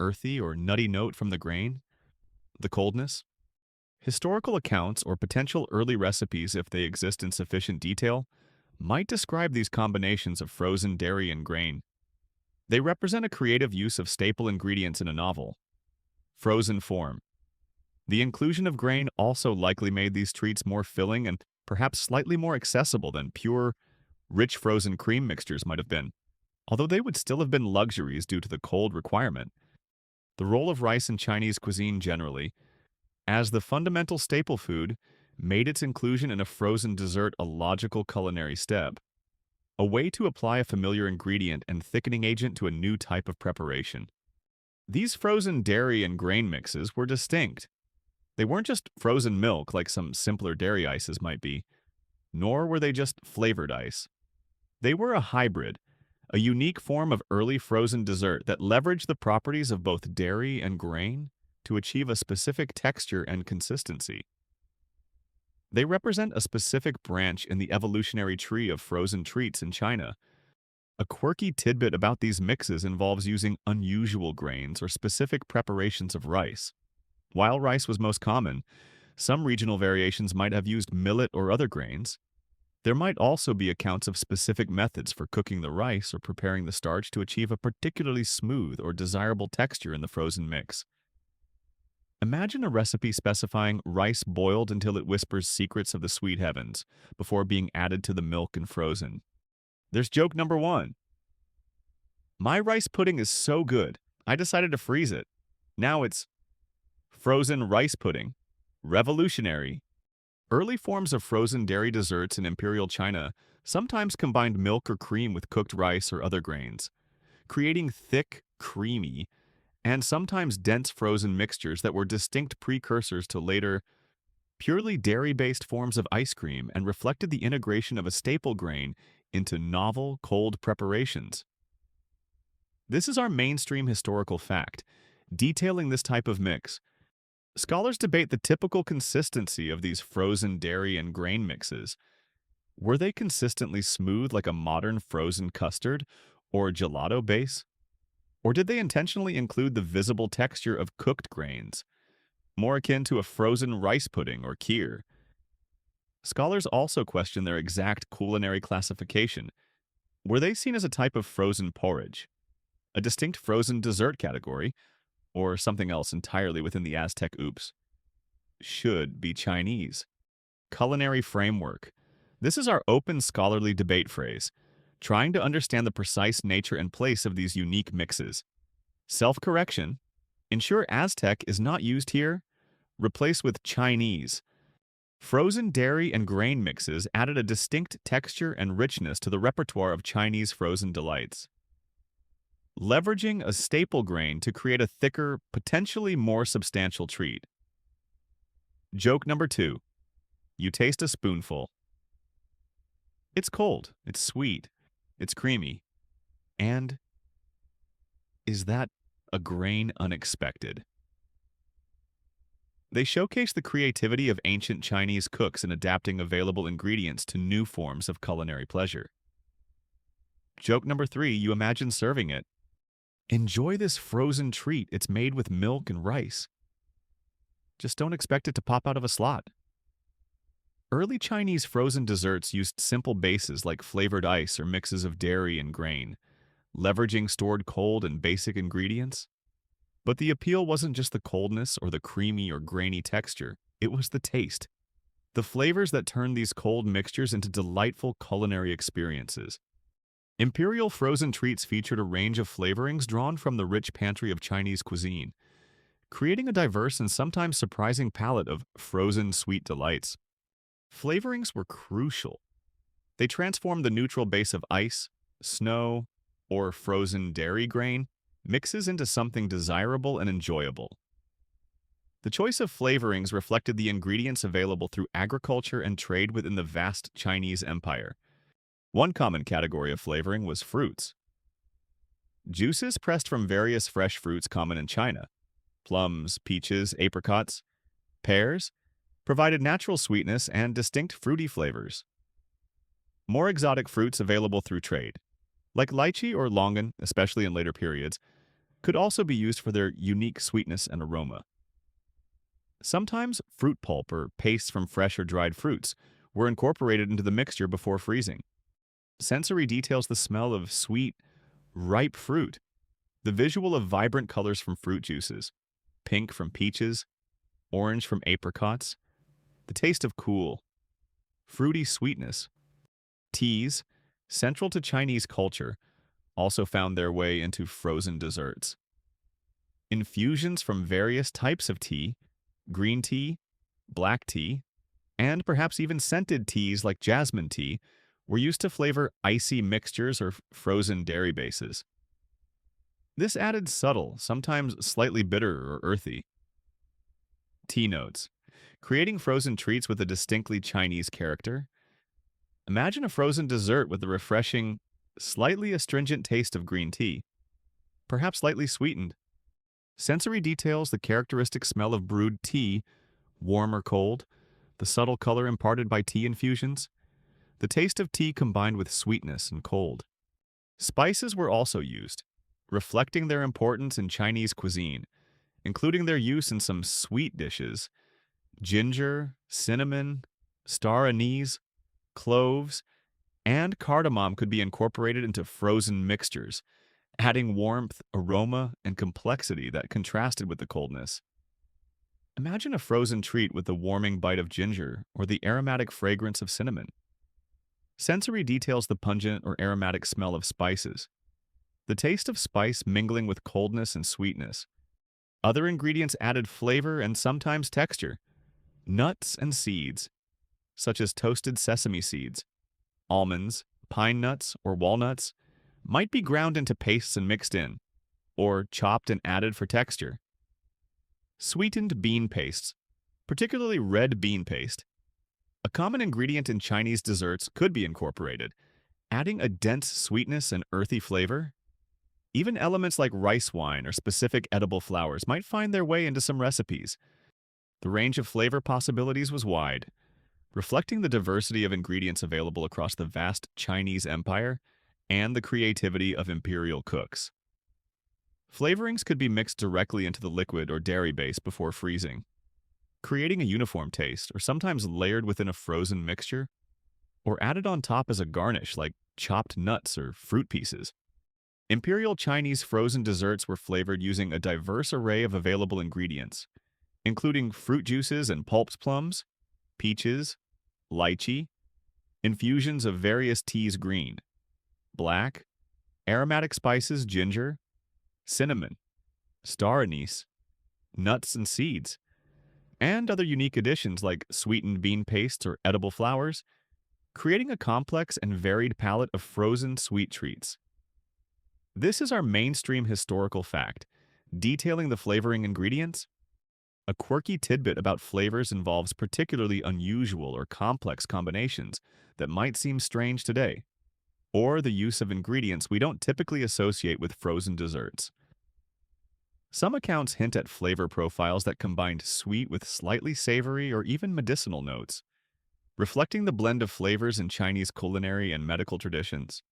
earthy or nutty note from the grain, the coldness. Historical accounts or potential early recipes, if they exist in sufficient detail, might describe these combinations of frozen dairy and grain. They represent a creative use of staple ingredients in a novel. Frozen form. The inclusion of grain also likely made these treats more filling and perhaps slightly more accessible than pure, rich frozen cream mixtures might have been, although they would still have been luxuries due to the cold requirement. The role of rice in Chinese cuisine generally, as the fundamental staple food, made its inclusion in a frozen dessert a logical culinary step, a way to apply a familiar ingredient and thickening agent to a new type of preparation. These frozen dairy and grain mixes were distinct. They weren't just frozen milk like some simpler dairy ices might be, nor were they just flavored ice. They were a hybrid, a unique form of early frozen dessert that leveraged the properties of both dairy and grain to achieve a specific texture and consistency. They represent a specific branch in the evolutionary tree of frozen treats in China. A quirky tidbit about these mixes involves using unusual grains or specific preparations of rice. While rice was most common, some regional variations might have used millet or other grains. There might also be accounts of specific methods for cooking the rice or preparing the starch to achieve a particularly smooth or desirable texture in the frozen mix. Imagine a recipe specifying rice boiled until it whispers secrets of the sweet heavens before being added to the milk and frozen. There's joke number one. My rice pudding is so good, I decided to freeze it. Now it's frozen rice pudding. Revolutionary. Early forms of frozen dairy desserts in Imperial China sometimes combined milk or cream with cooked rice or other grains, creating thick, creamy, and sometimes dense frozen mixtures that were distinct precursors to later, purely dairy-based forms of ice cream and reflected the integration of a staple grain into novel, cold preparations. This is our mainstream historical fact, detailing this type of mix. Scholars debate the typical consistency of these frozen dairy and grain mixes. Were they consistently smooth like a modern frozen custard or gelato base? Or did they intentionally include the visible texture of cooked grains, more akin to a frozen rice pudding or kheer? Scholars also question their exact culinary classification. Were they seen as a type of frozen porridge, a distinct frozen dessert category, or something else entirely within the Aztec oops? should be Chinese. Culinary framework. This is our open scholarly debate phrase, trying to understand the precise nature and place of these unique mixes. Self-correction. Ensure Aztec is not used here. Replace with Chinese. Frozen dairy and grain mixes added a distinct texture and richness to the repertoire of Chinese frozen delights. Leveraging a staple grain to create a thicker, potentially more substantial treat. Joke number 2. You taste a spoonful. It's cold, it's sweet, it's creamy. And is that a grain unexpected? They showcase the creativity of ancient Chinese cooks in adapting available ingredients to new forms of culinary pleasure. Joke number 3, you imagine serving it. Enjoy this frozen treat, it's made with milk and rice. Just don't expect it to pop out of a slot. Early Chinese frozen desserts used simple bases like flavored ice or mixes of dairy and grain, leveraging stored cold and basic ingredients. But the appeal wasn't just the coldness or the creamy or grainy texture, it was the taste. The flavors that turned these cold mixtures into delightful culinary experiences. Imperial frozen treats featured a range of flavorings drawn from the rich pantry of Chinese cuisine, creating a diverse and sometimes surprising palette of frozen sweet delights. Flavorings were crucial. They transformed the neutral base of ice, snow, or frozen dairy grain mixes into something desirable and enjoyable. The choice of flavorings reflected the ingredients available through agriculture and trade within the vast Chinese empire. One common category of flavoring was fruits. Juices pressed from various fresh fruits common in China, plums, peaches, apricots, pears, provided natural sweetness and distinct fruity flavors. More exotic fruits available through trade, like lychee or longan, especially in later periods, could also be used for their unique sweetness and aroma. Sometimes fruit pulp or paste from fresh or dried fruits were incorporated into the mixture before freezing. Sensory details the smell of sweet, ripe fruit, the visual of vibrant colors from fruit juices, pink from peaches, orange from apricots, the taste of cool, fruity sweetness. Teas, central to Chinese culture, also found their way into frozen desserts. Infusions from various types of tea, green tea, black tea, and perhaps even scented teas like jasmine tea, were used to flavor icy mixtures or frozen dairy bases. This added subtle, sometimes slightly bitter or earthy. Tea notes. Creating frozen treats with a distinctly Chinese character. Imagine a frozen dessert with the refreshing, slightly astringent taste of green tea, perhaps slightly sweetened. Sensory details the characteristic smell of brewed tea, warm or cold, the subtle color imparted by tea infusions, the taste of tea combined with sweetness and cold. Spices were also used, reflecting their importance in Chinese cuisine, including their use in some sweet dishes. Ginger, cinnamon, star anise, cloves, and cardamom could be incorporated into frozen mixtures, adding warmth, aroma, and complexity that contrasted with the coldness. Imagine a frozen treat with the warming bite of ginger or the aromatic fragrance of cinnamon. Sensory details the pungent or aromatic smell of spices, the taste of spice mingling with coldness and sweetness. Other ingredients added flavor and sometimes texture. Nuts and seeds, such as toasted sesame seeds, almonds, pine nuts, or walnuts, might be ground into pastes and mixed in, or chopped and added for texture. Sweetened bean pastes, particularly red bean paste, a common ingredient in Chinese desserts, could be incorporated, adding a dense sweetness and earthy flavor. Even elements like rice wine or specific edible flowers might find their way into some recipes. The range of flavor possibilities was wide, reflecting the diversity of ingredients available across the vast Chinese empire and the creativity of imperial cooks. Flavorings could be mixed directly into the liquid or dairy base before freezing, creating a uniform taste, or sometimes layered within a frozen mixture, or added on top as a garnish like chopped nuts or fruit pieces. Imperial Chinese frozen desserts were flavored using a diverse array of available ingredients, including fruit juices and pulped plums, peaches, lychee, infusions of various teas green, black, aromatic spices ginger, cinnamon, star anise, nuts and seeds, and other unique additions like sweetened bean pastes or edible flowers, creating a complex and varied palette of frozen sweet treats. This is our mainstream historical fact, detailing the flavoring ingredients. A quirky tidbit about flavors involves particularly unusual or complex combinations that might seem strange today, or the use of ingredients we don't typically associate with frozen desserts. Some accounts hint at flavor profiles that combined sweet with slightly savory or even medicinal notes, reflecting the blend of flavors in Chinese culinary and medical traditions.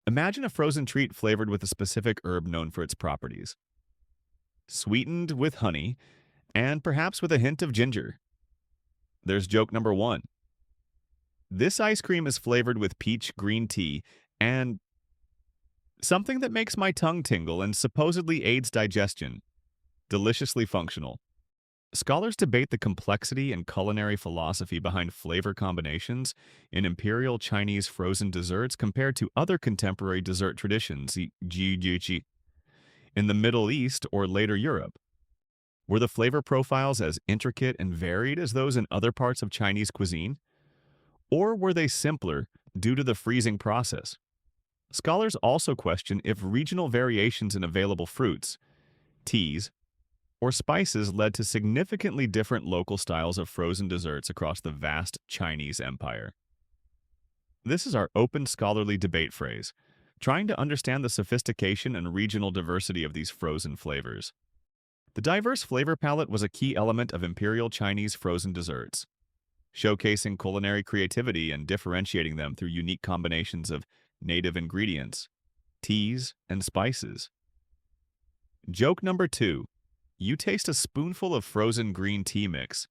Imagine a frozen treat flavored with a specific herb known for its properties, sweetened with honey, and perhaps with a hint of ginger. There's joke number one. This ice cream is flavored with peach green tea and something that makes my tongue tingle and supposedly aids digestion. Deliciously functional. Scholars debate the complexity and culinary philosophy behind flavor combinations in imperial Chinese frozen desserts compared to other contemporary dessert traditions, in the Middle East or later Europe. Were the flavor profiles as intricate and varied as those in other parts of Chinese cuisine? Or were they simpler due to the freezing process? Scholars also question if regional variations in available fruits, teas, or spices led to significantly different local styles of frozen desserts across the vast Chinese empire. This is our open scholarly debate phrase, trying to understand the sophistication and regional diversity of these frozen flavors. The diverse flavor palette was a key element of imperial Chinese frozen desserts, showcasing culinary creativity and differentiating them through unique combinations of native ingredients, teas, and spices. Joke number two. You taste a spoonful of frozen green tea mix.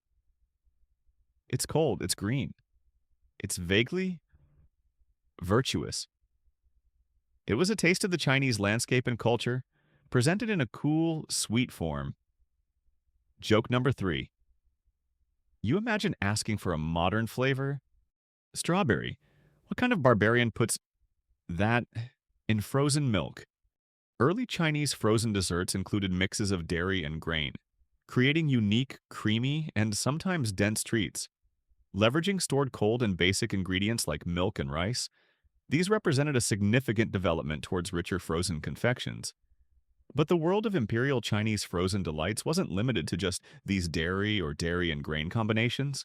It's cold, it's green. It's vaguely virtuous. It was a taste of the Chinese landscape and culture, presented in a cool, sweet form. Joke number three. You imagine asking for a modern flavor? Strawberry. What kind of barbarian puts that in frozen milk? Early Chinese frozen desserts included mixes of dairy and grain, creating unique, creamy, and sometimes dense treats. Leveraging stored cold and basic ingredients like milk and rice, these represented a significant development towards richer frozen confections. But the world of imperial Chinese frozen delights wasn't limited to just these dairy or dairy and grain combinations.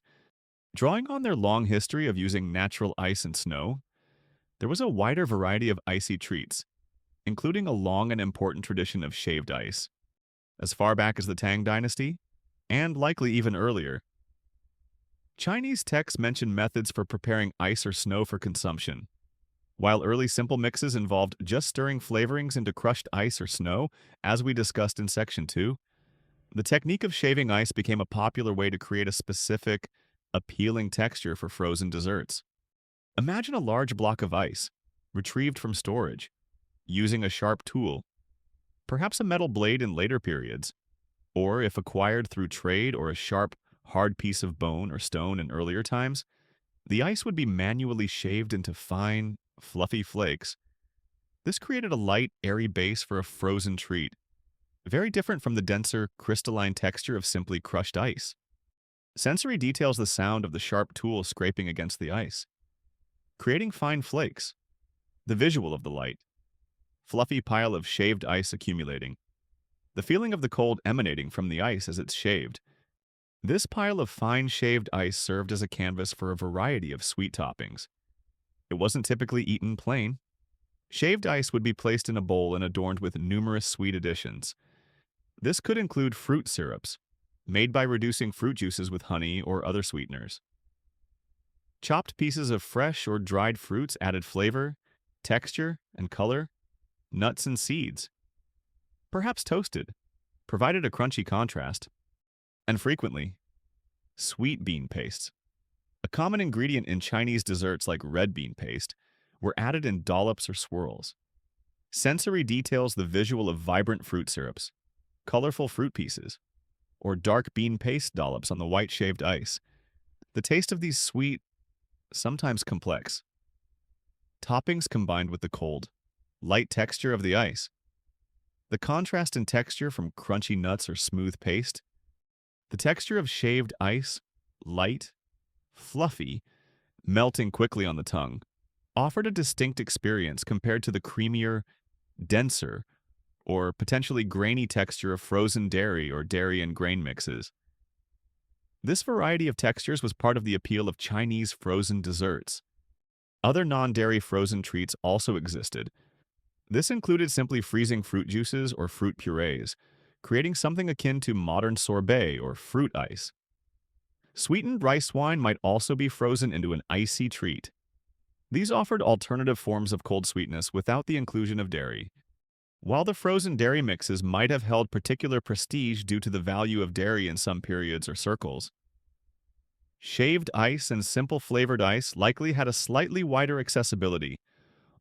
Drawing on their long history of using natural ice and snow, there was a wider variety of icy treats, including a long and important tradition of shaved ice, as far back as the Tang Dynasty, and likely even earlier. Chinese texts mention methods for preparing ice or snow for consumption. While early simple mixes involved just stirring flavorings into crushed ice or snow, as we discussed in Section 2, the technique of shaving ice became a popular way to create a specific, appealing texture for frozen desserts. Imagine a large block of ice, retrieved from storage, using a sharp tool, perhaps a metal blade in later periods, or if acquired through trade or a sharp, hard piece of bone or stone in earlier times, the ice would be manually shaved into fine, fluffy flakes. This created a light, airy base for a frozen treat, very different from the denser, crystalline texture of simply crushed ice. Sensory details the sound of the sharp tool scraping against the ice, creating fine flakes. The visual of the light, fluffy pile of shaved ice accumulating. The feeling of the cold emanating from the ice as it's shaved. This pile of fine shaved ice served as a canvas for a variety of sweet toppings. It wasn't typically eaten plain. Shaved ice would be placed in a bowl and adorned with numerous sweet additions. This could include fruit syrups, made by reducing fruit juices with honey or other sweeteners. Chopped pieces of fresh or dried fruits added flavor, texture, and color. Nuts and seeds, perhaps toasted, provided a crunchy contrast. And frequently, sweet bean pastes, a common ingredient in Chinese desserts like red bean paste, were added in dollops or swirls. Sensory details the visual of vibrant fruit syrups, colorful fruit pieces, or dark bean paste dollops on the white shaved ice. The taste of these sweet, sometimes complex, toppings combined with the cold, light texture of the ice. The contrast in texture from crunchy nuts or smooth paste. The texture of shaved ice, light, fluffy, melting quickly on the tongue, offered a distinct experience compared to the creamier, denser, or potentially grainy texture of frozen dairy or dairy and grain mixes. This variety of textures was part of the appeal of Chinese frozen desserts. Other non-dairy frozen treats also existed. This included simply freezing fruit juices or fruit purees, creating something akin to modern sorbet or fruit ice. Sweetened rice wine might also be frozen into an icy treat. These offered alternative forms of cold sweetness without the inclusion of dairy. While the frozen dairy mixes might have held particular prestige due to the value of dairy in some periods or circles, shaved ice and simple flavored ice likely had a slightly wider accessibility,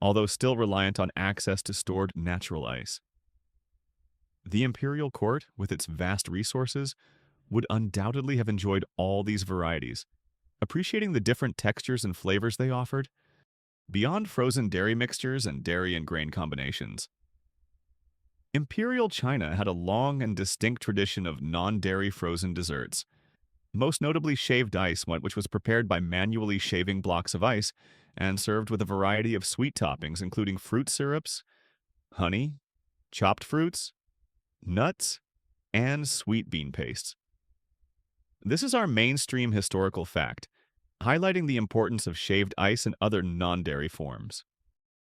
although still reliant on access to stored natural ice. The imperial court, with its vast resources, would undoubtedly have enjoyed all these varieties, appreciating the different textures and flavors they offered, beyond frozen dairy mixtures and dairy and grain combinations. Imperial China had a long and distinct tradition of non-dairy frozen desserts, most notably shaved ice, which was prepared by manually shaving blocks of ice and served with a variety of sweet toppings, including fruit syrups, honey, chopped fruits, nuts, and sweet bean pastes. This is our mainstream historical fact, highlighting the importance of shaved ice and other non-dairy forms.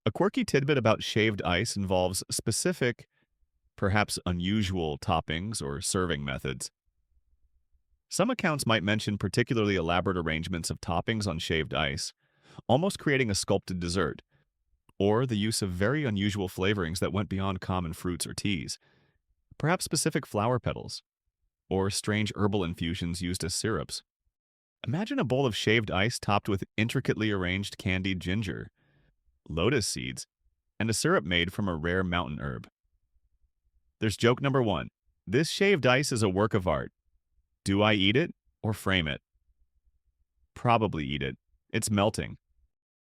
A quirky tidbit about shaved ice involves specific, perhaps unusual toppings or serving methods. Some accounts might mention particularly elaborate arrangements of toppings on shaved ice, almost creating a sculpted dessert, or the use of very unusual flavorings that went beyond common fruits or teas, perhaps specific flower petals, or strange herbal infusions used as syrups. Imagine a bowl of shaved ice topped with intricately arranged candied ginger, lotus seeds, and a syrup made from a rare mountain herb. There's joke number 1. This shaved ice is a work of art. Do I eat it or frame it? Probably eat it. It's melting.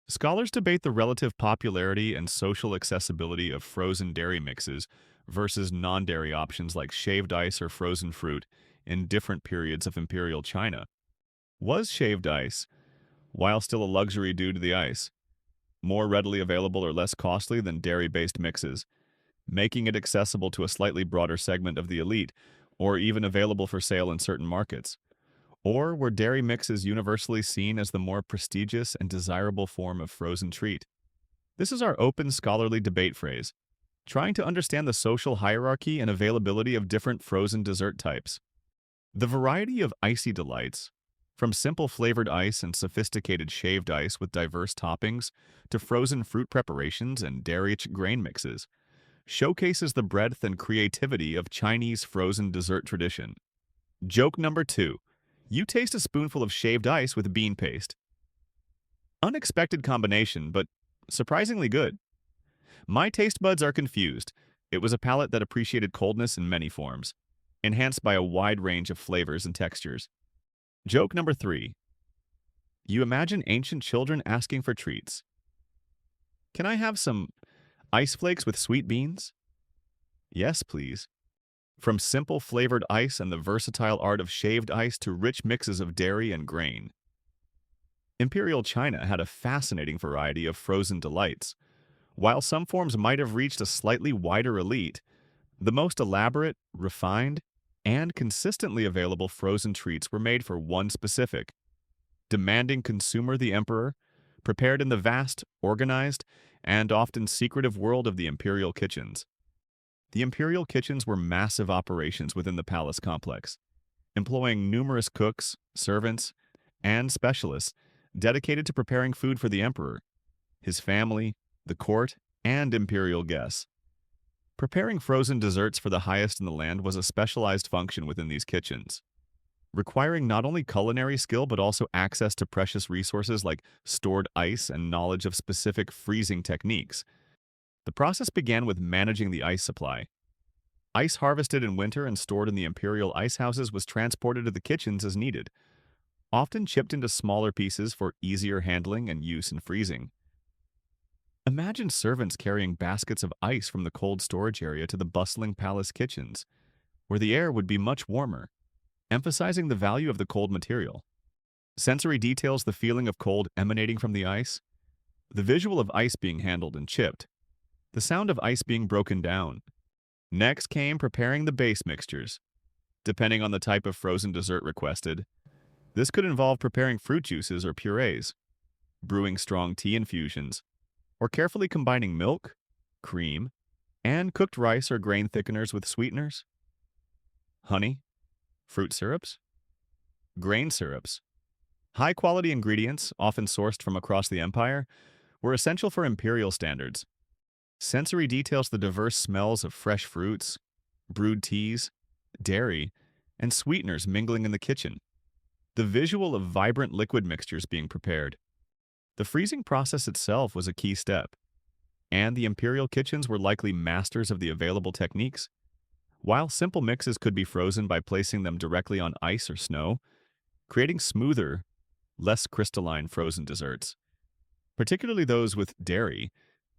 Scholars debate the relative popularity and social accessibility of frozen dairy mixes versus non-dairy options like shaved ice or frozen fruit in different periods of imperial China. Was shaved ice, while still a luxury due to the ice, more readily available or less costly than dairy-based mixes, making it accessible to a slightly broader segment of the elite, or even available for sale in certain markets? Or were dairy mixes universally seen as the more prestigious and desirable form of frozen treat? This is our open scholarly debate phrase, trying to understand the social hierarchy and availability of different frozen dessert types. The variety of icy delights, from simple flavored ice and sophisticated shaved ice with diverse toppings to frozen fruit preparations and dairy-rich grain mixes, showcases the breadth and creativity of Chinese frozen dessert tradition. Joke number 2. You taste a spoonful of shaved ice with bean paste. Unexpected combination, but surprisingly good. My taste buds are confused. It was a palate that appreciated coldness in many forms, enhanced by a wide range of flavors and textures. Joke number 3. You imagine ancient children asking for treats. Can I have some ice flakes with sweet beans? Yes, please. From simple flavored ice and the versatile art of shaved ice to rich mixes of dairy and grain, Imperial China had a fascinating variety of frozen delights. While some forms might have reached a slightly wider elite, the most elaborate, refined, and consistently available frozen treats were made for one specific, demanding consumer the emperor, prepared in the vast, organized, and often secretive world of the imperial kitchens. The imperial kitchens were massive operations within the palace complex, employing numerous cooks, servants, and specialists dedicated to preparing food for the emperor, his family, the court, and imperial guests. Preparing frozen desserts for the highest in the land was a specialized function within these kitchens, requiring not only culinary skill but also access to precious resources like stored ice and knowledge of specific freezing techniques. The process began with managing the ice supply. Ice harvested in winter and stored in the imperial ice houses was transported to the kitchens as needed, often chipped into smaller pieces for easier handling and use in freezing. Imagine servants carrying baskets of ice from the cold storage area to the bustling palace kitchens, where the air would be much warmer, emphasizing the value of the cold material. Sensory details the feeling of cold emanating from the ice, the visual of ice being handled and chipped, the sound of ice being broken down. Next came preparing the base mixtures. Depending on the type of frozen dessert requested, this could involve preparing fruit juices or purees, brewing strong tea infusions, or carefully combining milk, cream, and cooked rice or grain thickeners with sweeteners, honey, fruit syrups, grain syrups. High-quality ingredients, often sourced from across the empire, were essential for imperial standards. Sensory details the diverse smells of fresh fruits, brewed teas, dairy, and sweeteners mingling in the kitchen. The visual of vibrant liquid mixtures being prepared. The freezing process itself was a key step, and the imperial kitchens were likely masters of the available techniques. While simple mixes could be frozen by placing them directly on ice or snow, creating smoother, less crystalline frozen desserts, particularly those with dairy,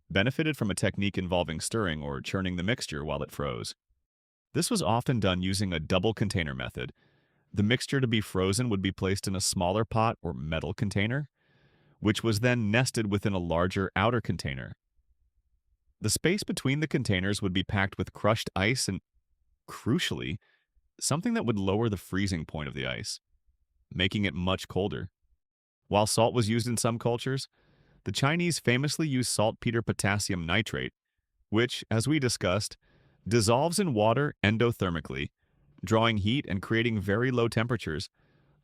benefited from a technique involving stirring or churning the mixture while it froze. This was often done using a double container method. The mixture to be frozen would be placed in a smaller pot or metal container, which was then nested within a larger outer container. The space between the containers would be packed with crushed ice and, crucially, something that would lower the freezing point of the ice, making it much colder. While salt was used in some cultures, the Chinese famously used saltpeter potassium nitrate, which, as we discussed, dissolves in water endothermically, drawing heat and creating very low temperatures,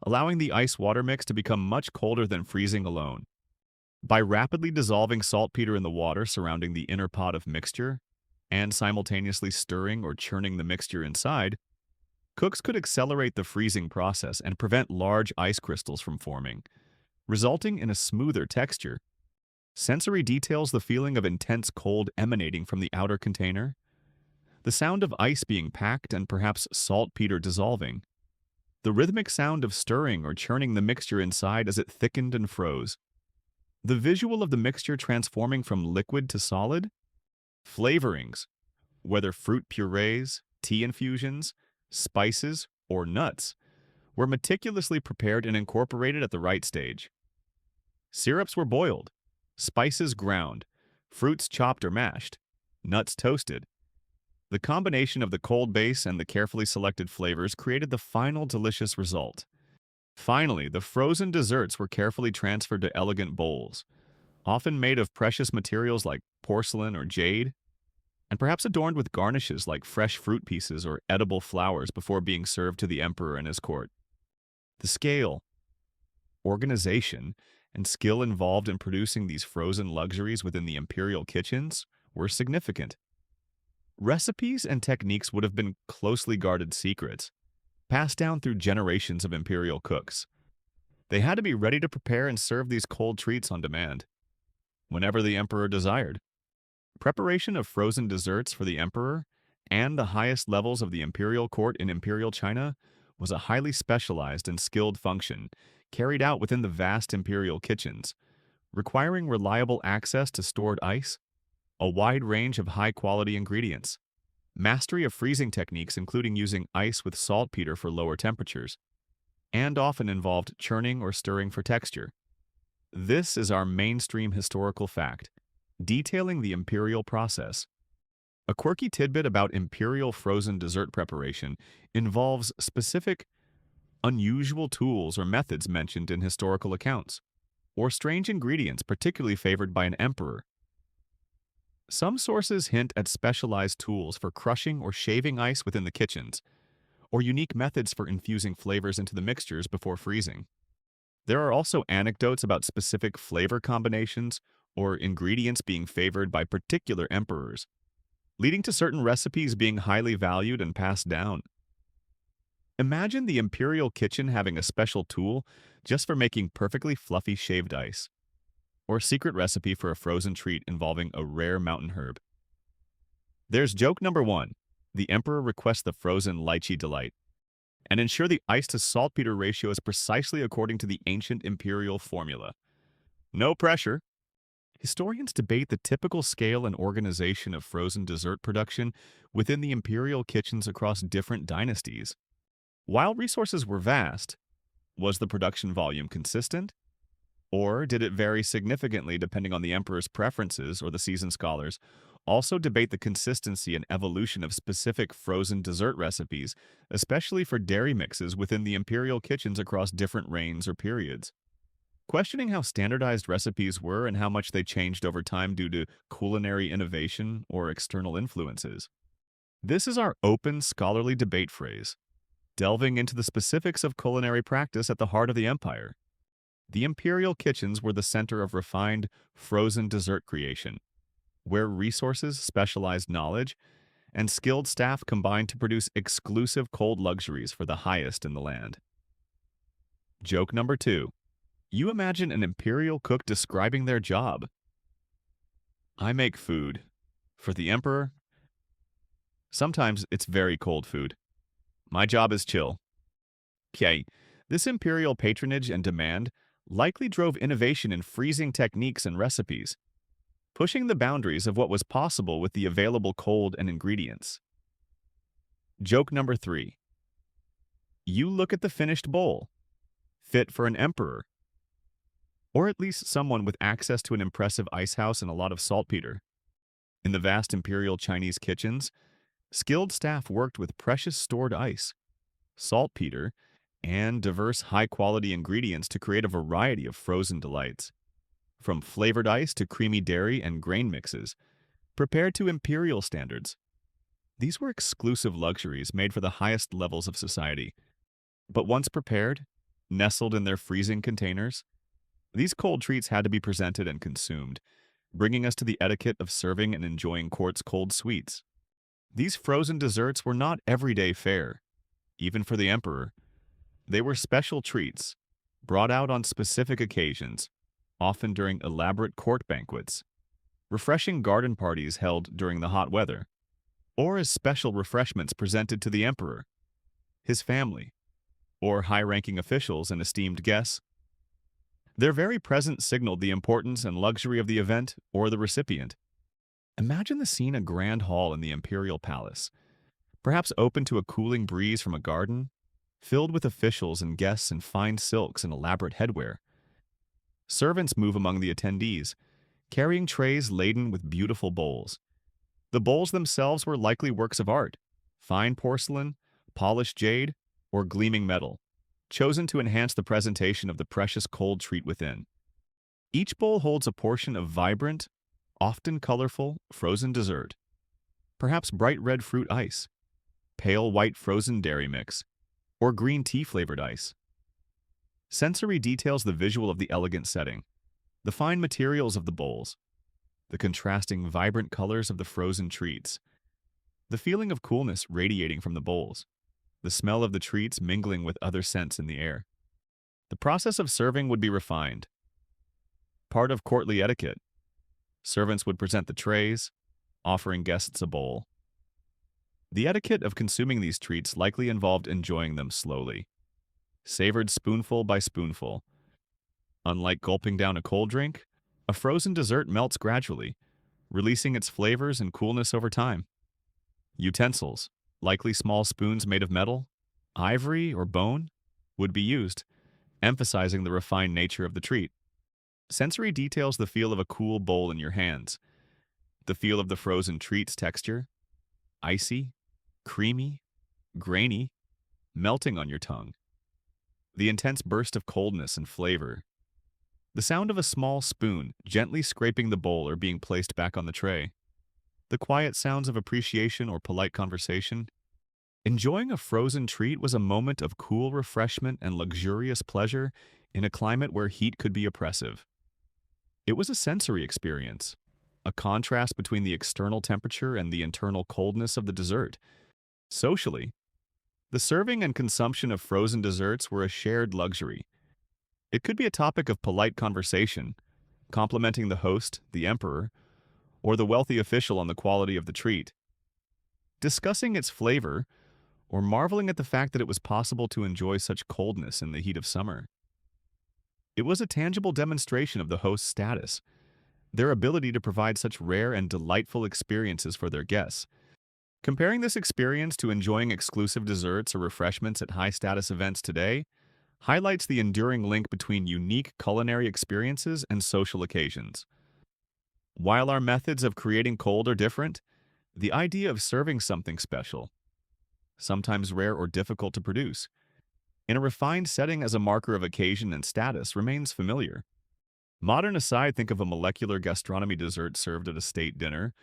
allowing the ice-water mix to become much colder than freezing alone. By rapidly dissolving saltpeter in the water surrounding the inner pot of mixture, and simultaneously stirring or churning the mixture inside, cooks could accelerate the freezing process and prevent large ice crystals from forming, resulting in a smoother texture. Sensory details the feeling of intense cold emanating from the outer container, the sound of ice being packed and perhaps saltpeter dissolving, the rhythmic sound of stirring or churning the mixture inside as it thickened and froze, the visual of the mixture transforming from liquid to solid, flavorings, whether fruit purees, tea infusions, spices, or nuts, were meticulously prepared and incorporated at the right stage. Syrups were boiled, spices ground, fruits chopped or mashed, nuts toasted. The combination of the cold base and the carefully selected flavors created the final delicious result. Finally, the frozen desserts were carefully transferred to elegant bowls, often made of precious materials like porcelain or jade, and perhaps adorned with garnishes like fresh fruit pieces or edible flowers before being served to the emperor and his court. The scale, organization, and skill involved in producing these frozen luxuries within the imperial kitchens were significant. Recipes and techniques would have been closely guarded secrets, passed down through generations of imperial cooks. They had to be ready to prepare and serve these cold treats on demand, whenever the emperor desired. Preparation of frozen desserts for the emperor and the highest levels of the imperial court in imperial China was a highly specialized and skilled function carried out within the vast imperial kitchens, requiring reliable access to stored ice, a wide range of high-quality ingredients, mastery of freezing techniques including using ice with saltpeter for lower temperatures, and often involved churning or stirring for texture. This is our mainstream historical fact, detailing the imperial process. A quirky tidbit about imperial frozen dessert preparation involves specific, unusual tools or methods mentioned in historical accounts, or strange ingredients particularly favored by an emperor. Some sources hint at specialized tools for crushing or shaving ice within the kitchens, or unique methods for infusing flavors into the mixtures before freezing. There are also anecdotes about specific flavor combinations or ingredients being favored by particular emperors, leading to certain recipes being highly valued and passed down. Imagine the imperial kitchen having a special tool just for making perfectly fluffy shaved ice, or a secret recipe for a frozen treat involving a rare mountain herb. There's joke number one. The emperor requests the frozen lychee delight, and ensure the ice to saltpeter ratio is precisely according to the ancient imperial formula. No pressure. Historians debate the typical scale and organization of frozen dessert production within the imperial kitchens across different dynasties. While resources were vast, was the production volume consistent? Or did it vary significantly depending on the emperor's preferences, or the seasoned scholars also debate the consistency and evolution of specific frozen dessert recipes, especially for dairy mixes within the imperial kitchens across different reigns or periods. Questioning how standardized recipes were and how much they changed over time due to culinary innovation or external influences. This is our open scholarly debate phrase, delving into the specifics of culinary practice at the heart of the empire. The imperial kitchens were the center of refined, frozen dessert creation, where resources, specialized knowledge, and skilled staff combined to produce exclusive cold luxuries for the highest in the land. Joke number 2. You imagine an imperial cook describing their job. I make food. For the emperor, sometimes it's very cold food. My job is chill. Okay, this imperial patronage and demand likely drove innovation in freezing techniques and recipes, pushing the boundaries of what was possible with the available cold and ingredients. Joke number 3. You look at the finished bowl, fit for an emperor, or at least someone with access to an impressive ice house and a lot of saltpeter. In the vast imperial Chinese kitchens, skilled staff worked with precious stored ice, saltpeter, and diverse high-quality ingredients to create a variety of frozen delights. From flavored ice to creamy dairy and grain mixes, prepared to imperial standards. These were exclusive luxuries made for the highest levels of society. But once prepared, nestled in their freezing containers, these cold treats had to be presented and consumed, bringing us to the etiquette of serving and enjoying court's cold sweets. These frozen desserts were not everyday fare, even for the emperor. They were special treats, brought out on specific occasions, often during elaborate court banquets, refreshing garden parties held during the hot weather, or as special refreshments presented to the emperor, his family, or high-ranking officials and esteemed guests. Their very presence signaled the importance and luxury of the event or the recipient. Imagine the scene: a grand hall in the imperial palace, perhaps open to a cooling breeze from a garden, filled with officials and guests in fine silks and elaborate headwear. Servants move among the attendees, carrying trays laden with beautiful bowls. The bowls themselves were likely works of art, fine porcelain, polished jade, or gleaming metal, chosen to enhance the presentation of the precious cold treat within. Each bowl holds a portion of vibrant, often colorful, frozen dessert, perhaps bright red fruit ice, pale white frozen dairy mix, or green tea-flavored ice. Sensory details the visual of the elegant setting, the fine materials of the bowls, the contrasting vibrant colors of the frozen treats, the feeling of coolness radiating from the bowls, the smell of the treats mingling with other scents in the air. The process of serving would be refined. Part of courtly etiquette. Servants would present the trays, offering guests a bowl. The etiquette of consuming these treats likely involved enjoying them slowly, savored spoonful by spoonful. Unlike gulping down a cold drink, a frozen dessert melts gradually, releasing its flavors and coolness over time. Utensils, likely small spoons made of metal, ivory, or bone, would be used, emphasizing the refined nature of the treat. Sensory details the feel of a cool bowl in your hands, the feel of the frozen treat's texture, icy, creamy, grainy, melting on your tongue. The intense burst of coldness and flavor. The sound of a small spoon gently scraping the bowl or being placed back on the tray. The quiet sounds of appreciation or polite conversation. Enjoying a frozen treat was a moment of cool refreshment and luxurious pleasure in a climate where heat could be oppressive. It was a sensory experience, a contrast between the external temperature and the internal coldness of the dessert. Socially, the serving and consumption of frozen desserts were a shared luxury. It could be a topic of polite conversation, complimenting the host, the emperor, or the wealthy official on the quality of the treat. discussing its flavor, or marveling at the fact that it was possible to enjoy such coldness in the heat of summer. It was a tangible demonstration of the host's status, their ability to provide such rare and delightful experiences for their guests. Comparing this experience to enjoying exclusive desserts or refreshments at high-status events today highlights the enduring link between unique culinary experiences and social occasions. While our methods of creating cold are different, the idea of serving something special, sometimes rare or difficult to produce, in a refined setting as a marker of occasion and status remains familiar. Modern aside, think of a molecular gastronomy dessert served at a state dinner,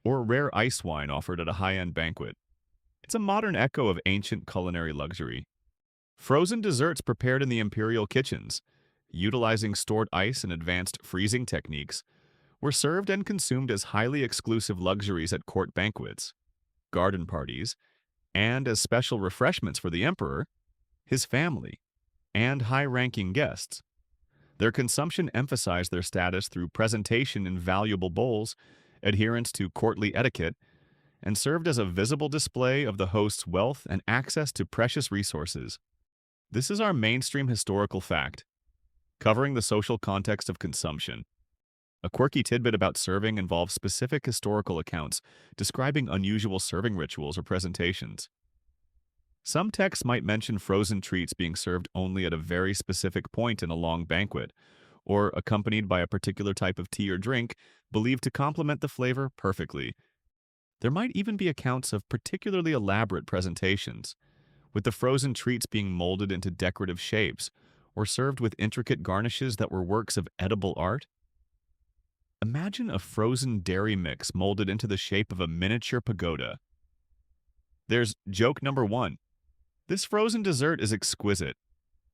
or a rare ice wine offered at a high-end banquet. It's a modern echo of ancient culinary luxury. Frozen desserts prepared in the imperial kitchens, utilizing stored ice and advanced freezing techniques, were served and consumed as highly exclusive luxuries at court banquets, garden parties, and as special refreshments for the emperor, his family, and high-ranking guests. Their consumption emphasized their status through presentation in valuable bowls, adherence to courtly etiquette, and served as a visible display of the host's wealth and access to precious resources. This is our mainstream historical fact, covering the social context of consumption. A quirky tidbit about serving involves specific historical accounts describing unusual serving rituals or presentations. Some texts might mention frozen treats being served only at a very specific point in a long banquet, or accompanied by a particular type of tea or drink believed to complement the flavor perfectly. There might even be accounts of particularly elaborate presentations, with the frozen treats being molded into decorative shapes or served with intricate garnishes that were works of edible art. Imagine a frozen dairy mix molded into the shape of a miniature pagoda. There's joke number 1. This frozen dessert is exquisite.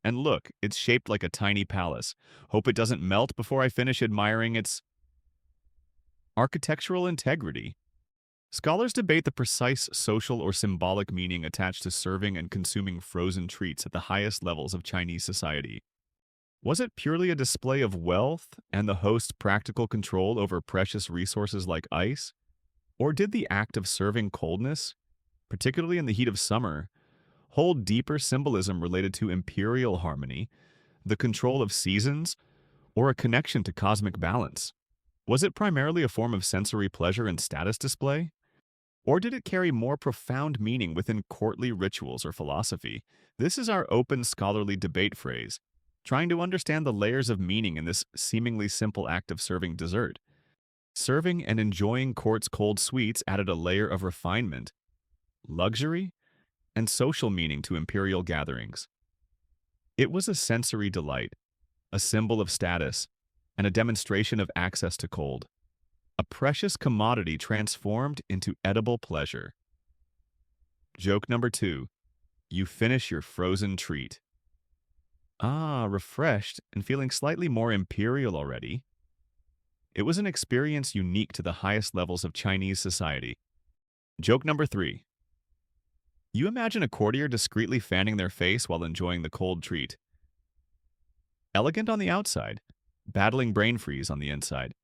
And look, it's shaped like a tiny palace. Hope it doesn't melt before I finish admiring its architectural integrity. Scholars debate the precise social or symbolic meaning attached to serving and consuming frozen treats at the highest levels of Chinese society. Was it purely a display of wealth and the host's practical control over precious resources like ice? Or did the act of serving coldness, particularly in the heat of summer, hold deeper symbolism related to imperial harmony, the control of seasons, or a connection to cosmic balance? Was it primarily a form of sensory pleasure and status display? Or did it carry more profound meaning within courtly rituals or philosophy? This is our open scholarly debate phrase, trying to understand the layers of meaning in this seemingly simple act of serving dessert. Serving and enjoying court's cold sweets added a layer of refinement, luxury, and social meaning to imperial gatherings. It was a sensory delight, a symbol of status, and a demonstration of access to cold. A precious commodity transformed into edible pleasure. Joke number 2. You finish your frozen treat. Refreshed and feeling slightly more imperial already. It was an experience unique to the highest levels of Chinese society. Joke number 3. You imagine a courtier discreetly fanning their face while enjoying the cold treat. Elegant on the outside, battling brain freeze on the inside.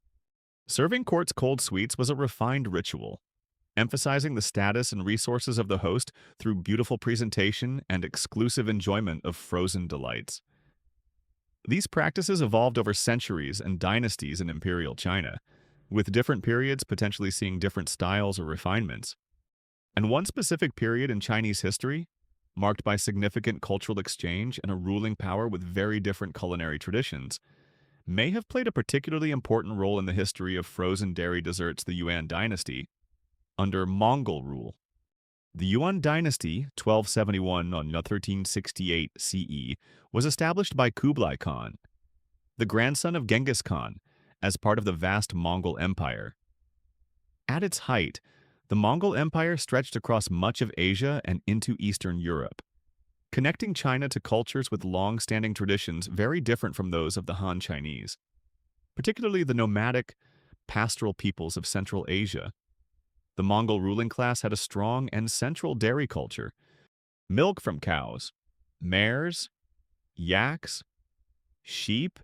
Serving court's cold sweets was a refined ritual, emphasizing the status and resources of the host through beautiful presentation and exclusive enjoyment of frozen delights. These practices evolved over centuries and dynasties in imperial China, with different periods potentially seeing different styles or refinements. And one specific period in Chinese history, marked by significant cultural exchange and a ruling power with very different culinary traditions, may have played a particularly important role in the history of frozen dairy desserts, the Yuan dynasty, under Mongol rule. The Yuan dynasty, 1271 on 1368 CE, was established by Kublai Khan, the grandson of Genghis Khan, as part of the vast Mongol Empire. At its height, the Mongol Empire stretched across much of Asia and into Eastern Europe, connecting China to cultures with long-standing traditions very different from those of the Han Chinese, particularly the nomadic, pastoral peoples of Central Asia. The Mongol ruling class had a strong and central dairy culture. Milk from cows, mares, yaks, sheep,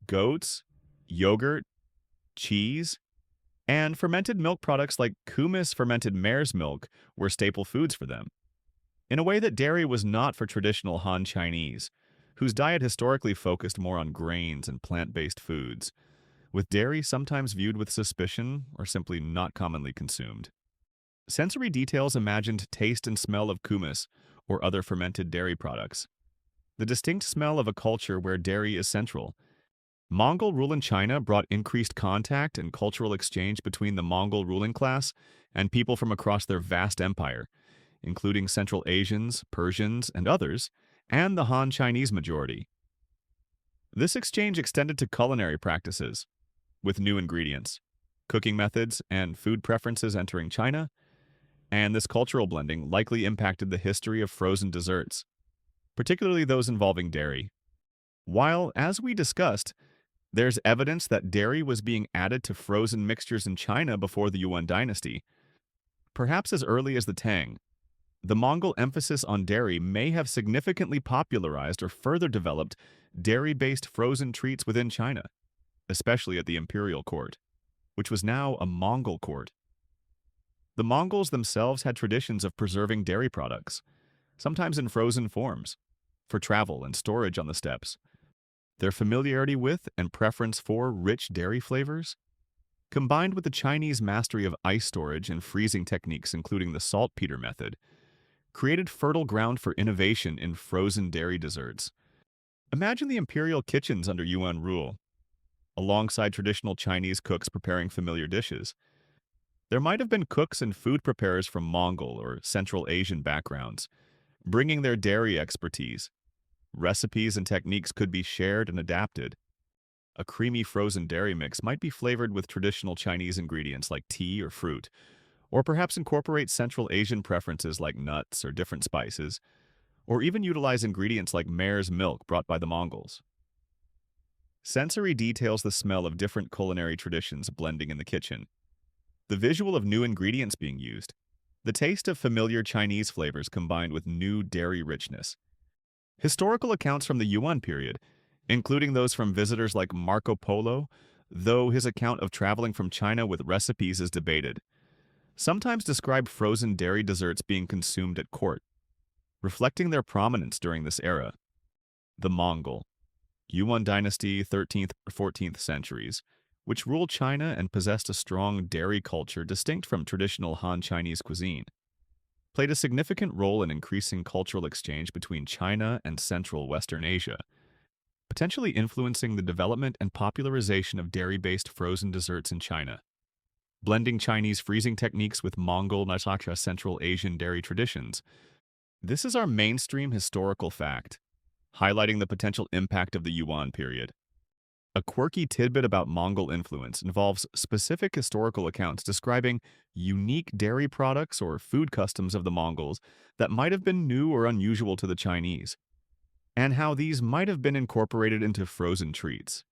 goats, yogurt, cheese, And fermented milk products like kumis fermented mare's milk were staple foods for them, in a way that dairy was not for traditional Han Chinese, whose diet historically focused more on grains and plant-based foods, with dairy sometimes viewed with suspicion or simply not commonly consumed. Sensory details imagined taste and smell of kumis or other fermented dairy products, the distinct smell of a culture where dairy is central. Mongol rule in China brought increased contact and cultural exchange between the Mongol ruling class and people from across their vast empire, including Central Asians, Persians, and others, and the Han Chinese majority. This exchange extended to culinary practices, with new ingredients, cooking methods, and food preferences entering China, and this cultural blending likely impacted the history of frozen desserts, particularly those involving dairy. While, as we discussed, there's evidence that dairy was being added to frozen mixtures in China before the Yuan dynasty, perhaps as early as the Tang. The Mongol emphasis on dairy may have significantly popularized or further developed dairy-based frozen treats within China, especially at the imperial court, which was now a Mongol court. The Mongols themselves had traditions of preserving dairy products, sometimes in frozen forms, for travel and storage on the steppes. Their familiarity with and preference for rich dairy flavors, combined with the Chinese mastery of ice storage and freezing techniques including the saltpeter method, created fertile ground for innovation in frozen dairy desserts. Imagine the imperial kitchens under Yuan rule, alongside traditional Chinese cooks preparing familiar dishes. There might have been cooks and food preparers from Mongol or Central Asian backgrounds, bringing their dairy expertise. Recipes and techniques could be shared and adapted. A creamy frozen dairy mix might be flavored with traditional Chinese ingredients like tea or fruit, or perhaps incorporate Central Asian preferences like nuts or different spices, or even utilize ingredients like mare's milk brought by the Mongols. Sensory details the smell of different culinary traditions blending in the kitchen, the visual of new ingredients being used, the taste of familiar Chinese flavors combined with new dairy richness. Historical accounts from the Yuan period, including those from visitors like Marco Polo, though his account of traveling from China with recipes is debated, sometimes describe frozen dairy desserts being consumed at court, reflecting their prominence during this era. The Mongol, Yuan dynasty 13th or 14th centuries, which ruled China and possessed a strong dairy culture distinct from traditional Han Chinese cuisine, played a significant role in increasing cultural exchange between China and Central Western Asia, potentially influencing the development and popularization of dairy-based frozen desserts in China. Blending Chinese freezing techniques with Mongol Nasaka Central Asian dairy traditions. This is our mainstream historical fact, highlighting the potential impact of the Yuan period. A quirky tidbit about Mongol influence involves specific historical accounts describing unique dairy products or food customs of the Mongols that might have been new or unusual to the Chinese, and how these might have been incorporated into frozen treats.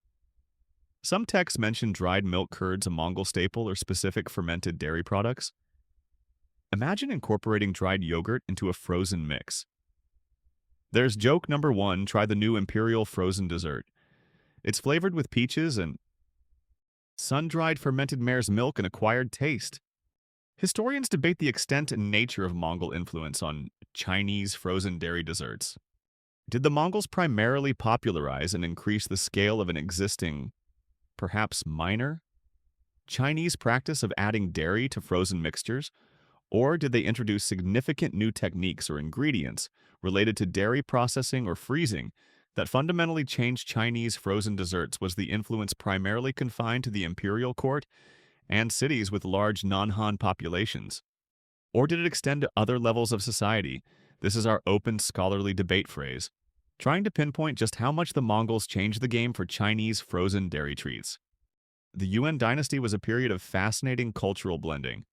Some texts mention dried milk curds, a Mongol staple, or specific fermented dairy products. Imagine incorporating dried yogurt into a frozen mix. There's joke number 1, try the new imperial frozen dessert. It's flavored with peaches and sun-dried fermented mare's milk and acquired taste. Historians debate the extent and nature of Mongol influence on Chinese frozen dairy desserts. Did the Mongols primarily popularize and increase the scale of an existing, perhaps minor, Chinese practice of adding dairy to frozen mixtures, or did they introduce significant new techniques or ingredients related to dairy processing or freezing that fundamentally changed Chinese frozen desserts? Was the influence primarily confined to the imperial court and cities with large non-Han populations? Or did it extend to other levels of society? This is our open scholarly debate phrase, trying to pinpoint just how much the Mongols changed the game for Chinese frozen dairy treats. The Yuan dynasty was a period of fascinating cultural blending,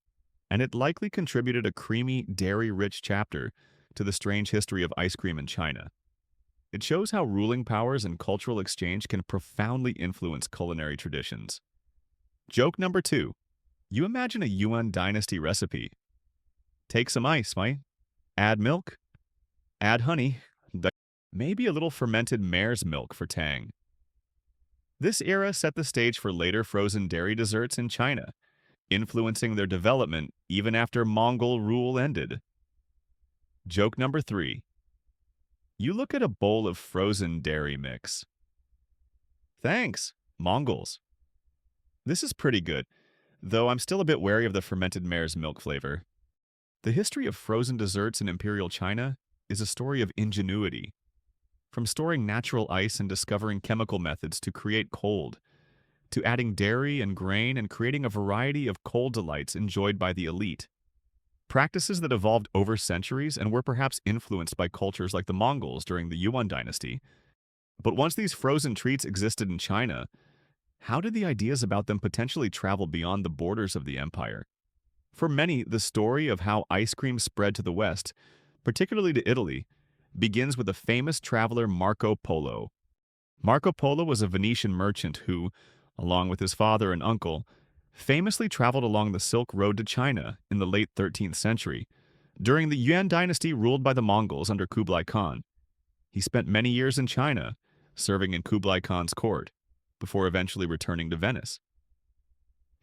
and it likely contributed a creamy, dairy-rich chapter to the strange history of ice cream in China. It shows how ruling powers and cultural exchange can profoundly influence culinary traditions. Joke number 2. You imagine a Yuan dynasty recipe. Take some ice, right? Add milk. Add honey. Maybe a little fermented mare's milk for tang. This era set the stage for later frozen dairy desserts in China, influencing their development even after Mongol rule ended. Joke number 3. You look at a bowl of frozen dairy mix. Thanks, Mongols. This is pretty good, though I'm still a bit wary of the fermented mare's milk flavor. The history of frozen desserts in Imperial China is a story of ingenuity. From storing natural ice and discovering chemical methods to create cold, to adding dairy and grain and creating a variety of cold delights enjoyed by the elite. Practices that evolved over centuries and were perhaps influenced by cultures like the Mongols during the Yuan dynasty. But once these frozen treats existed in China, how did the ideas about them potentially travel beyond the borders of the empire? For many, the story of how ice cream spread to the West, particularly to Italy, begins with the famous traveler Marco Polo. Marco Polo was a Venetian merchant who, along with his father and uncle, famously traveled along the Silk Road to China in the late 13th century, during the Yuan dynasty ruled by the Mongols under Kublai Khan. He spent many years in China, serving in Kublai Khan's court, before eventually returning to Venice.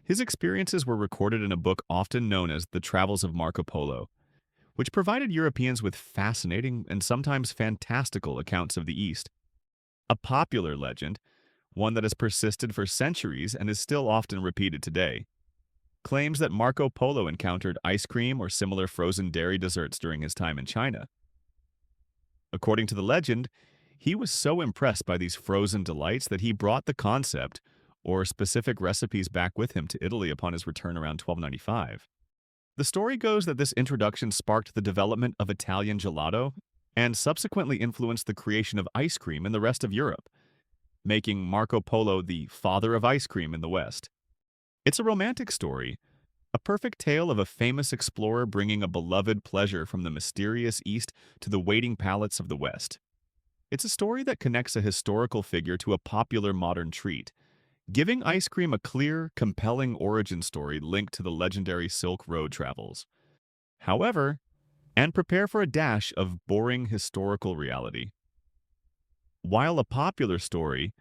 His experiences were recorded in a book often known as The Travels of Marco Polo, which provided Europeans with fascinating and sometimes fantastical accounts of the East. A popular legend, one that has persisted for centuries and is still often repeated today, claims that Marco Polo encountered ice cream or similar frozen dairy desserts during his time in China. According to the legend, he was so impressed by these frozen delights that he brought the concept or specific recipes back with him to Italy upon his return around 1295. The story goes that this introduction sparked the development of Italian gelato and subsequently influenced the creation of ice cream in the rest of Europe, making Marco Polo the father of ice cream in the West. It's a romantic story, a perfect tale of a famous explorer bringing a beloved pleasure from the mysterious East to the waiting palates of the West. It's a story that connects a historical figure to a popular modern treat, giving ice cream a clear, compelling origin story linked to the legendary Silk Road travels. However, and prepare for a dash of boring historical reality. While a popular story,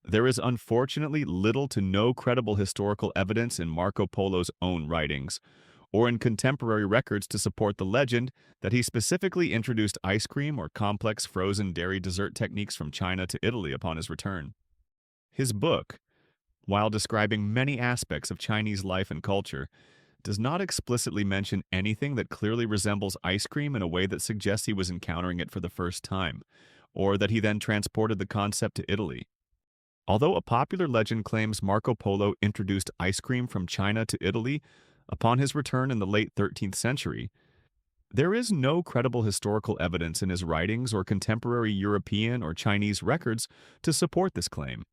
there is unfortunately little to no credible historical evidence in Marco Polo's own writings, or in contemporary records to support the legend that he specifically introduced ice cream or complex frozen dairy dessert techniques from China to Italy upon his return. His book, while describing many aspects of Chinese life and culture, does not explicitly mention anything that clearly resembles ice cream in a way that suggests he was encountering it for the first time, or that he then transported the concept to Italy. Although a popular legend claims Marco Polo introduced ice cream from China to Italy upon his return in the late 13th century, there is no credible historical evidence in his writings or contemporary European or Chinese records to support this claim.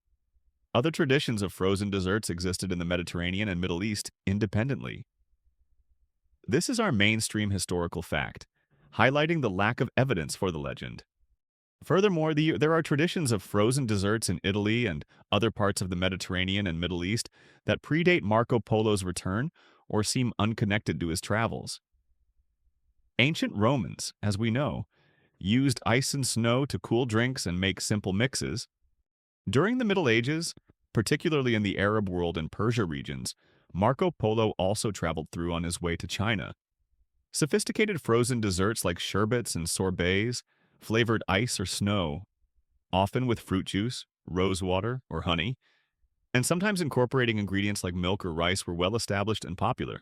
Other traditions of frozen desserts existed in the Mediterranean and Middle East independently. This is our mainstream historical fact, highlighting the lack of evidence for the legend. Furthermore, there are traditions of frozen desserts in Italy and other parts of the Mediterranean and Middle East that predate Marco Polo's return or seem unconnected to his travels. Ancient Romans, as we know, used ice and snow to cool drinks and make simple mixes. During the Middle Ages, particularly in the Arab world and Persia regions, Marco Polo also traveled through on his way to China. Sophisticated frozen desserts like sherbets and sorbets flavored ice or snow, often with fruit juice, rose water, or honey, and sometimes incorporating ingredients like milk or rice were well established and popular.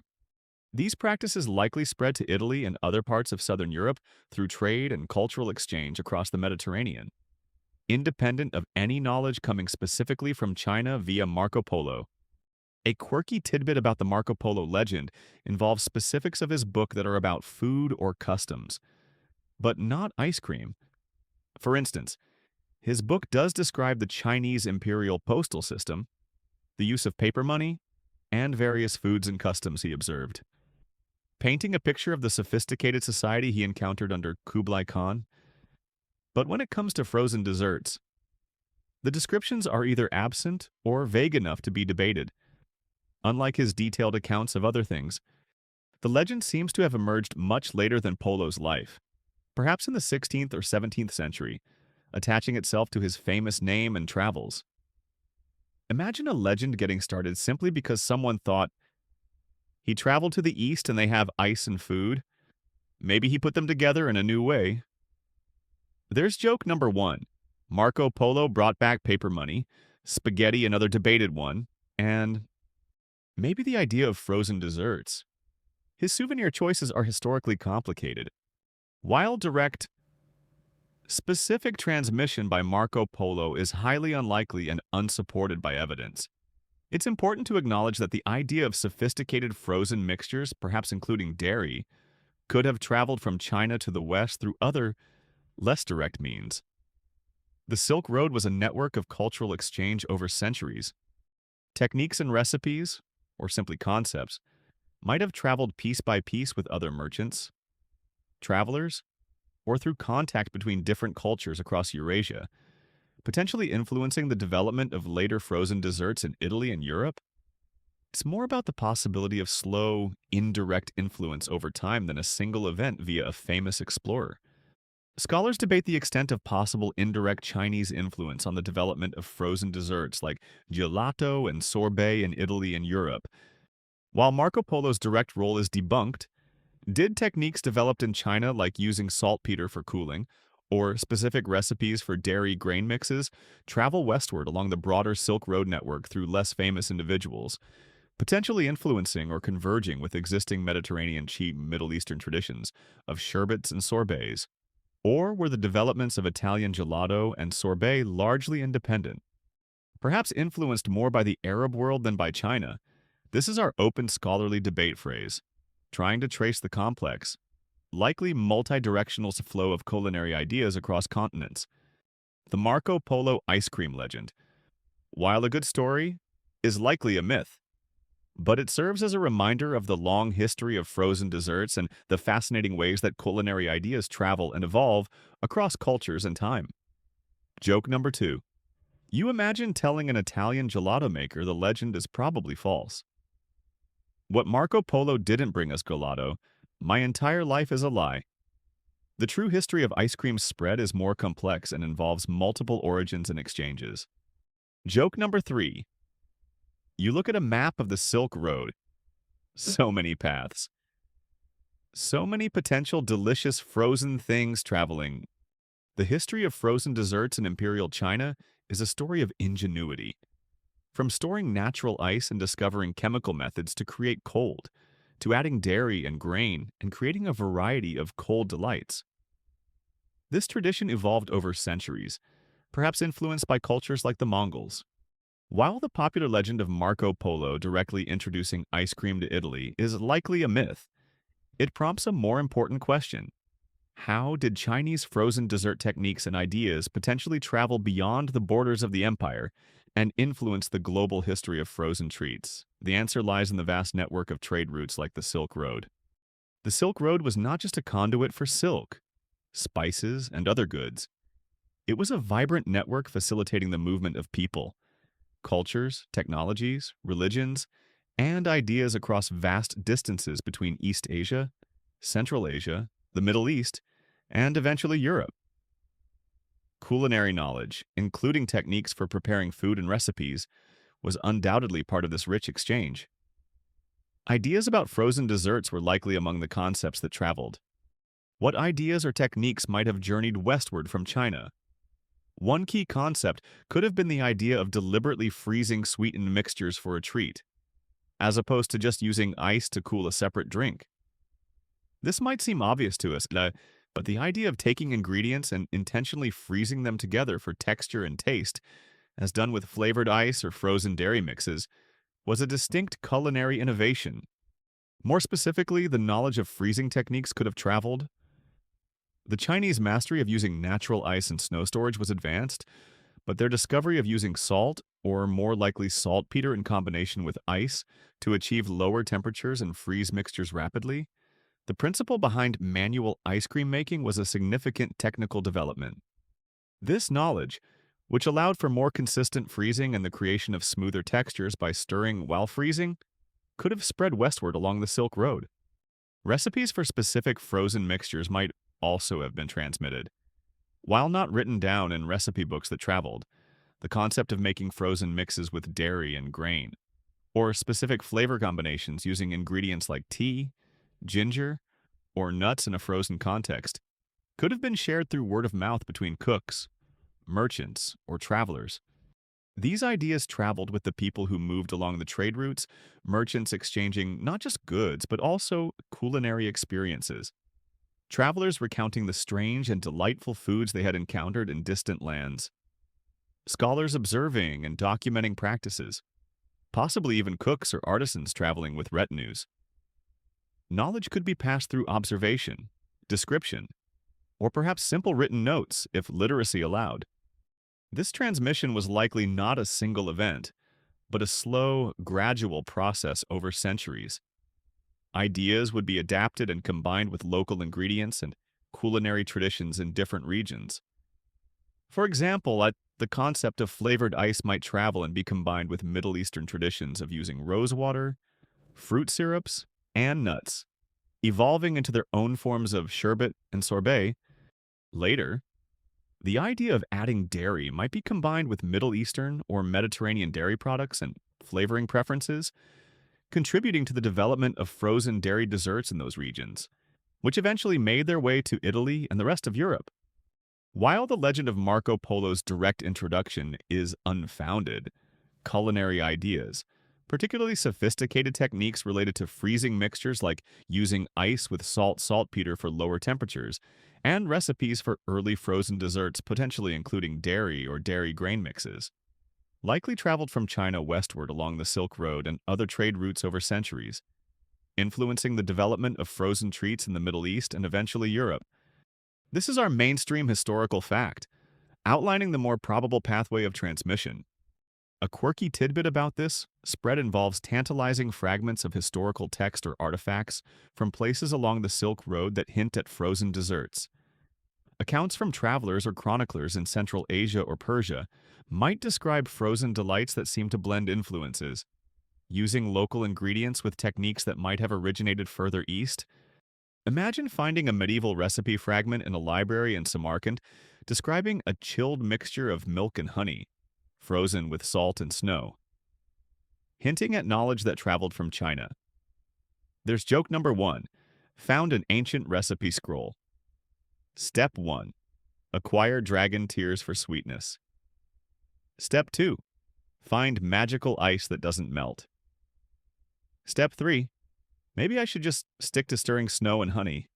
These practices likely spread to Italy and other parts of southern Europe through trade and cultural exchange across the Mediterranean, independent of any knowledge coming specifically from China via Marco Polo. A quirky tidbit about the Marco Polo legend involves specifics of his book that are about food or customs, but not ice cream. For instance, his book does describe the Chinese imperial postal system, the use of paper money, and various foods and customs he observed, painting a picture of the sophisticated society he encountered under Kublai Khan. But when it comes to frozen desserts, the descriptions are either absent or vague enough to be debated. Unlike his detailed accounts of other things, the legend seems to have emerged much later than Polo's life, perhaps in the 16th or 17th century, attaching itself to his famous name and travels. Imagine a legend getting started simply because someone thought, He traveled to the east and they have ice and food. Maybe he put them together in a new way. There's joke number one. Marco Polo brought back paper money, spaghetti another debated one, and maybe the idea of frozen desserts. His souvenir choices are historically complicated. While direct, specific transmission by Marco Polo is highly unlikely and unsupported by evidence. It's important to acknowledge that the idea of sophisticated frozen mixtures, perhaps including dairy, could have traveled from China to the West through other, less direct means. The Silk Road was a network of cultural exchange over centuries. Techniques and recipes, or simply concepts, might have traveled piece by piece with other merchants, travelers, or through contact between different cultures across Eurasia, potentially influencing the development of later frozen desserts in Italy and Europe. It's more about the possibility of slow, indirect influence over time than a single event via a famous explorer. Scholars debate the extent of possible indirect Chinese influence on the development of frozen desserts like gelato and sorbet in Italy and Europe. While Marco Polo's direct role is debunked, did techniques developed in China like using saltpeter for cooling, or specific recipes for dairy grain mixes, travel westward along the broader Silk Road network through less famous individuals, potentially influencing or converging with existing Mediterranean cheap Middle Eastern traditions of sherbets and sorbets? Or were the developments of Italian gelato and sorbet largely independent, perhaps influenced more by the Arab world than by China? This is our open scholarly debate phrase, trying to trace the complex, likely multi-directional flow of culinary ideas across continents. The Marco Polo ice cream legend, while a good story, is likely a myth. But it serves as a reminder of the long history of frozen desserts and the fascinating ways that culinary ideas travel and evolve across cultures and time. Joke number two. You imagine telling an Italian gelato maker the legend is probably false. What Marco Polo didn't bring us gelato, my entire life is a lie. The true history of ice cream spread is more complex and involves multiple origins and exchanges. Joke number three. You look at a map of the Silk Road. So many paths. So many potential delicious frozen things traveling. The history of frozen desserts in Imperial China is a story of ingenuity. From storing natural ice and discovering chemical methods to create cold, to adding dairy and grain and creating a variety of cold delights. This tradition evolved over centuries, perhaps influenced by cultures like the Mongols. While the popular legend of Marco Polo directly introducing ice cream to Italy is likely a myth, it prompts a more important question. How did Chinese frozen dessert techniques and ideas potentially travel beyond the borders of the empire and influence the global history of frozen treats? The answer lies in the vast network of trade routes like the Silk Road. The Silk Road was not just a conduit for silk, spices, and other goods. It was a vibrant network facilitating the movement of people, cultures, technologies, religions, and ideas across vast distances between East Asia, Central Asia, the Middle East, and eventually Europe. Culinary knowledge, including techniques for preparing food and recipes, was undoubtedly part of this rich exchange. Ideas about frozen desserts were likely among the concepts that traveled. What ideas or techniques might have journeyed westward from China? One key concept could have been the idea of deliberately freezing sweetened mixtures for a treat, as opposed to just using ice to cool a separate drink. This might seem obvious to us, but the idea of taking ingredients and intentionally freezing them together for texture and taste, as done with flavored ice or frozen dairy mixes, was a distinct culinary innovation. More specifically, the knowledge of freezing techniques could have traveled. The Chinese mastery of using natural ice and snow storage was advanced, but their discovery of using salt, or more likely saltpeter in combination with ice, to achieve lower temperatures and freeze mixtures rapidly. The principle behind manual ice cream making was a significant technical development. This knowledge, which allowed for more consistent freezing and the creation of smoother textures by stirring while freezing, could have spread westward along the Silk Road. Recipes for specific frozen mixtures might also have been transmitted. While not written down in recipe books that traveled, the concept of making frozen mixes with dairy and grain, or specific flavor combinations using ingredients like tea, ginger, or nuts in a frozen context could have been shared through word of mouth between cooks, merchants, or travelers. These ideas traveled with the people who moved along the trade routes, merchants exchanging not just goods, but also culinary experiences. Travelers recounting the strange and delightful foods they had encountered in distant lands. Scholars observing and documenting practices, possibly even cooks or artisans traveling with retinues. Knowledge could be passed through observation, description, or perhaps simple written notes if literacy allowed. This transmission was likely not a single event, but a slow, gradual process over centuries. Ideas would be adapted and combined with local ingredients and culinary traditions in different regions. For example, the concept of flavored ice might travel and be combined with Middle Eastern traditions of using rosewater, fruit syrups, and nuts, evolving into their own forms of sherbet and sorbet. Later, the idea of adding dairy might be combined with Middle Eastern or Mediterranean dairy products and flavoring preferences, contributing to the development of frozen dairy desserts in those regions, which eventually made their way to Italy and the rest of Europe. While the legend of Marco Polo's direct introduction is unfounded, culinary ideas, particularly sophisticated techniques related to freezing mixtures like using ice with saltpeter for lower temperatures, and recipes for early frozen desserts potentially including dairy or dairy grain mixes, likely traveled from China westward along the Silk Road and other trade routes over centuries, influencing the development of frozen treats in the Middle East and eventually Europe. This is our mainstream historical fact, outlining the more probable pathway of transmission. A quirky tidbit about this spread involves tantalizing fragments of historical text or artifacts from places along the Silk Road that hint at frozen desserts. Accounts from travelers or chroniclers in Central Asia or Persia might describe frozen delights that seem to blend influences, using local ingredients with techniques that might have originated further east. Imagine finding a medieval recipe fragment in a library in Samarkand describing a chilled mixture of milk and honey, frozen with salt and snow, hinting at knowledge that traveled from China. There's joke number 1, found an ancient recipe scroll. Step 1, acquire dragon tears for sweetness. Step 2, find magical ice that doesn't melt. Step 3, maybe I should just stick to stirring snow and honey.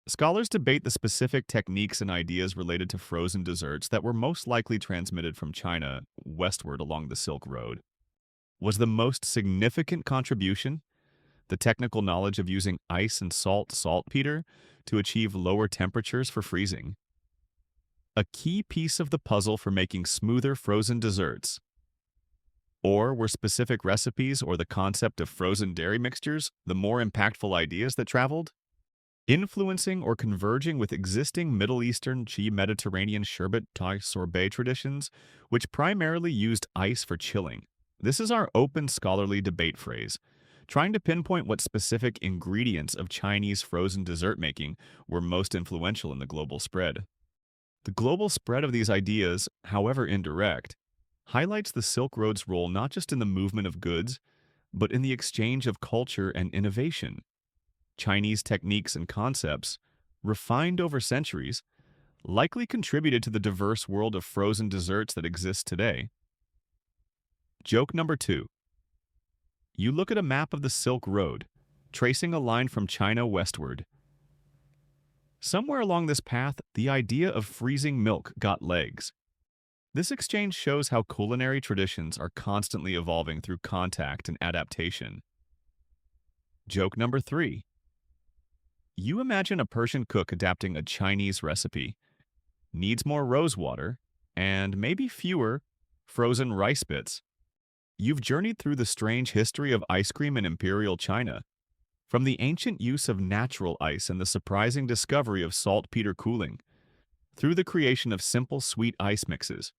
Scholars debate the specific techniques and ideas related to frozen desserts that were most likely transmitted from China westward along the Silk Road. Was the most significant contribution the technical knowledge of using ice and saltpeter to achieve lower temperatures for freezing? A key piece of the puzzle for making smoother frozen desserts? Or were specific recipes or the concept of frozen dairy mixtures the more impactful ideas that traveled? Influencing or converging with existing Middle Eastern Mediterranean sherbet sorbet traditions, which primarily used ice for chilling. This is our open scholarly debate phrase, trying to pinpoint what specific ingredients of Chinese frozen dessert making were most influential in the global spread. The global spread of these ideas, however indirect, highlights the Silk Road's role not just in the movement of goods, but in the exchange of culture and innovation. Chinese techniques and concepts, refined over centuries, likely contributed to the diverse world of frozen desserts that exists today. Joke number 2. You look at a map of the Silk Road, tracing a line from China westward. Somewhere along this path, the idea of freezing milk got legs. This exchange shows how culinary traditions are constantly evolving through contact and adaptation. Joke number 3. You imagine a Persian cook adapting a Chinese recipe. Needs more rose water, and maybe fewer frozen rice bits. You've journeyed through the strange history of ice cream in Imperial China, from the ancient use of natural ice and the surprising discovery of saltpeter cooling, through the creation of simple sweet ice mixes,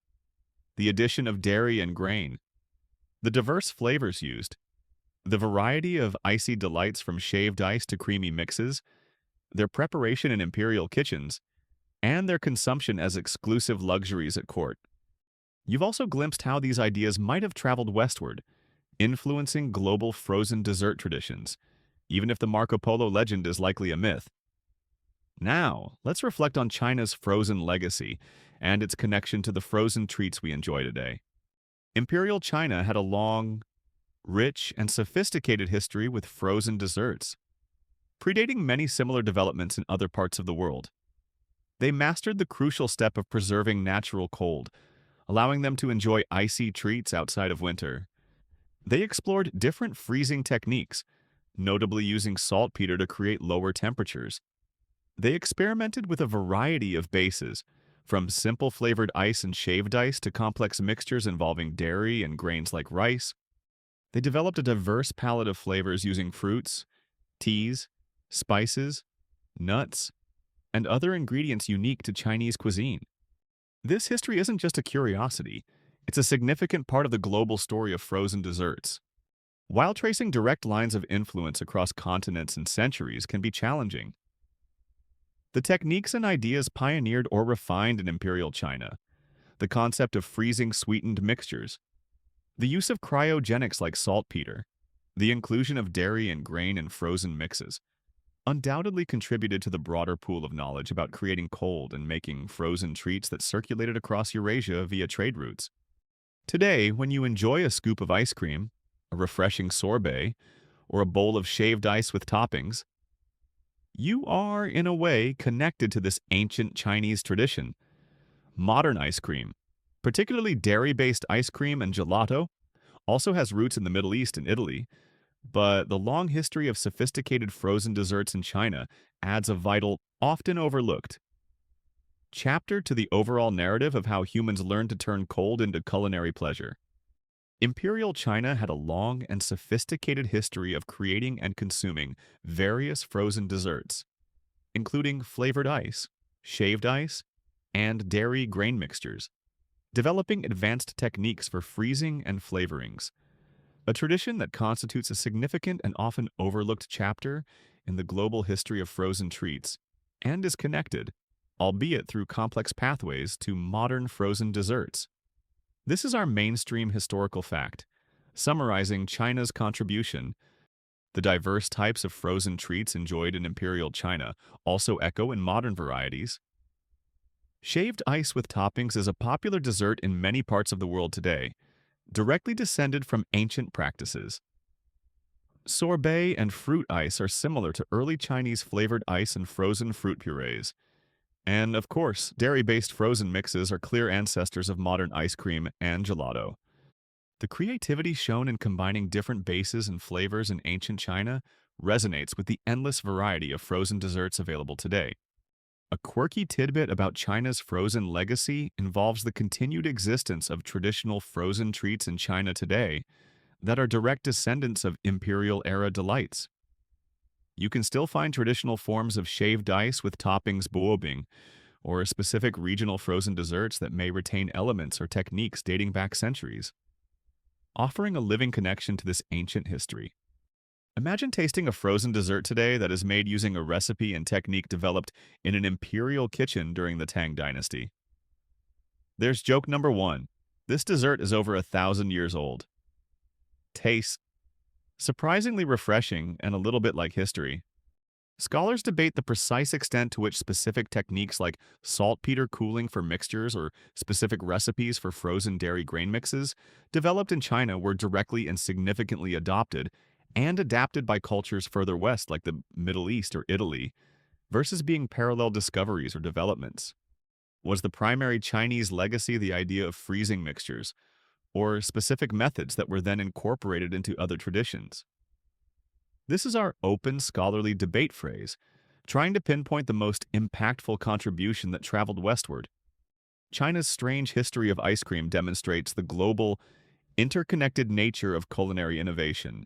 the addition of dairy and grain, the diverse flavors used, the variety of icy delights from shaved ice to creamy mixes, their preparation in imperial kitchens, and their consumption as exclusive luxuries at court. You've also glimpsed how these ideas might have traveled westward, influencing global frozen dessert traditions, even if the Marco Polo legend is likely a myth. Now, let's reflect on China's frozen legacy and its connection to the frozen treats we enjoy today. Imperial China had a long, rich, and sophisticated history with frozen desserts, predating many similar developments in other parts of the world. They mastered the crucial step of preserving natural cold, allowing them to enjoy icy treats outside of winter. They explored different freezing techniques, notably using saltpeter to create lower temperatures. They experimented with a variety of bases, from simple flavored ice and shaved ice to complex mixtures involving dairy and grains like rice. They developed a diverse palette of flavors using fruits, teas, spices, nuts, and other ingredients unique to Chinese cuisine. This history isn't just a curiosity, it's a significant part of the global story of frozen desserts. While tracing direct lines of influence across continents and centuries can be challenging, the techniques and ideas pioneered or refined in Imperial China, the concept of freezing sweetened mixtures, the use of cryogenics like saltpeter, the inclusion of dairy and grain in frozen mixes, undoubtedly contributed to the broader pool of knowledge about creating cold and making frozen treats that circulated across Eurasia via trade routes. Today, when you enjoy a scoop of ice cream, a refreshing sorbet, or a bowl of shaved ice with toppings, you are, in a way, connected to this ancient Chinese tradition. Modern ice cream, particularly dairy-based ice cream and gelato, also has roots in the Middle East and Italy, but the long history of sophisticated frozen desserts in China adds a vital, often overlooked, chapter to the overall narrative of how humans learned to turn cold into culinary pleasure. Imperial China had a long and sophisticated history of creating and consuming various frozen desserts, including flavored ice, shaved ice, and dairy grain mixtures, developing advanced techniques for freezing and flavorings, a tradition that constitutes a significant and often overlooked chapter in the global history of frozen treats and is connected, albeit through complex pathways, to modern frozen desserts. This is our mainstream historical fact, summarizing China's contribution. The diverse types of frozen treats enjoyed in Imperial China also echo in modern varieties. Shaved ice with toppings is a popular dessert in many parts of the world today, directly descended from ancient practices. Sorbet and fruit ice are similar to early Chinese flavored ice and frozen fruit purees. And, of course, dairy-based frozen mixes are clear ancestors of modern ice cream and gelato. The creativity shown in combining different bases and flavors in ancient China resonates with the endless variety of frozen desserts available today. A quirky tidbit about China's frozen legacy involves the continued existence of traditional frozen treats in China today that are direct descendants of imperial-era delights. You can still find traditional forms of shaved ice with toppings boobing, or specific regional frozen desserts that may retain elements or techniques dating back centuries, offering a living connection to this ancient history. Imagine tasting a frozen dessert today that is made using a recipe and technique developed in an imperial kitchen during the Tang Dynasty. There's joke number one. This dessert is over 1,000 years old. Tastes surprisingly refreshing and a little bit like history. Scholars debate the precise extent to which specific techniques like saltpeter cooling for mixtures or specific recipes for frozen dairy grain mixes developed in China were directly and significantly adopted and adapted by cultures further west like the Middle East or Italy, versus being parallel discoveries or developments. Was the primary Chinese legacy the idea of freezing mixtures, or specific methods that were then incorporated into other traditions? This is our open scholarly debate phrase, trying to pinpoint the most impactful contribution that traveled westward. China's strange history of ice cream demonstrates the global, interconnected nature of culinary innovation.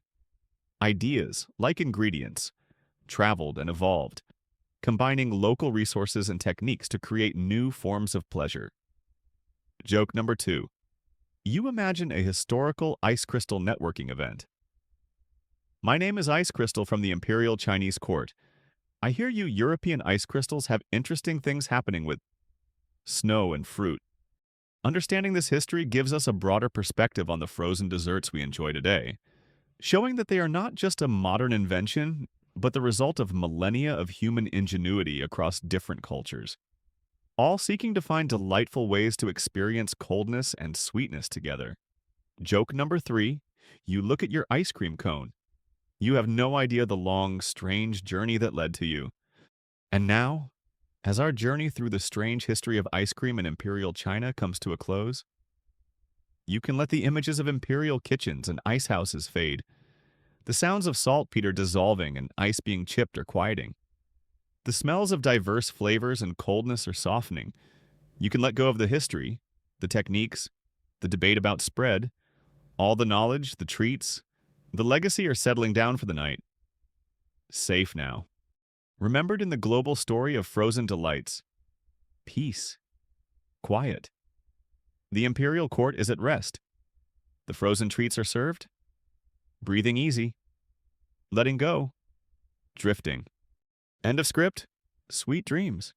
Ideas, like ingredients, traveled and evolved, combining local resources and techniques to create new forms of pleasure. Joke number two. You imagine a historical ice crystal networking event. My name is Ice Crystal from the Imperial Chinese Court. I hear you European ice crystals have interesting things happening with snow and fruit. Understanding this history gives us a broader perspective on the frozen desserts we enjoy today. showing that they are not just a modern invention, but the result of millennia of human ingenuity across different cultures, all seeking to find delightful ways to experience coldness and sweetness together. Joke number 3, you look at your ice cream cone. You have no idea the long, strange journey that led to you. And now, as our journey through the strange history of ice cream in Imperial China comes to a close, you can let the images of imperial kitchens and ice houses fade. The sounds of saltpeter dissolving and ice being chipped are quieting. The smells of diverse flavors and coldness are softening. You can let go of the history, the techniques, the debate about spread, all the knowledge, the treats, the legacy are settling down for the night. Safe now. Remembered in the global story of frozen delights. Peace. Quiet. The imperial court is at rest. The frozen treats are served. Breathing easy. Letting go. Drifting. End of script. Sweet dreams.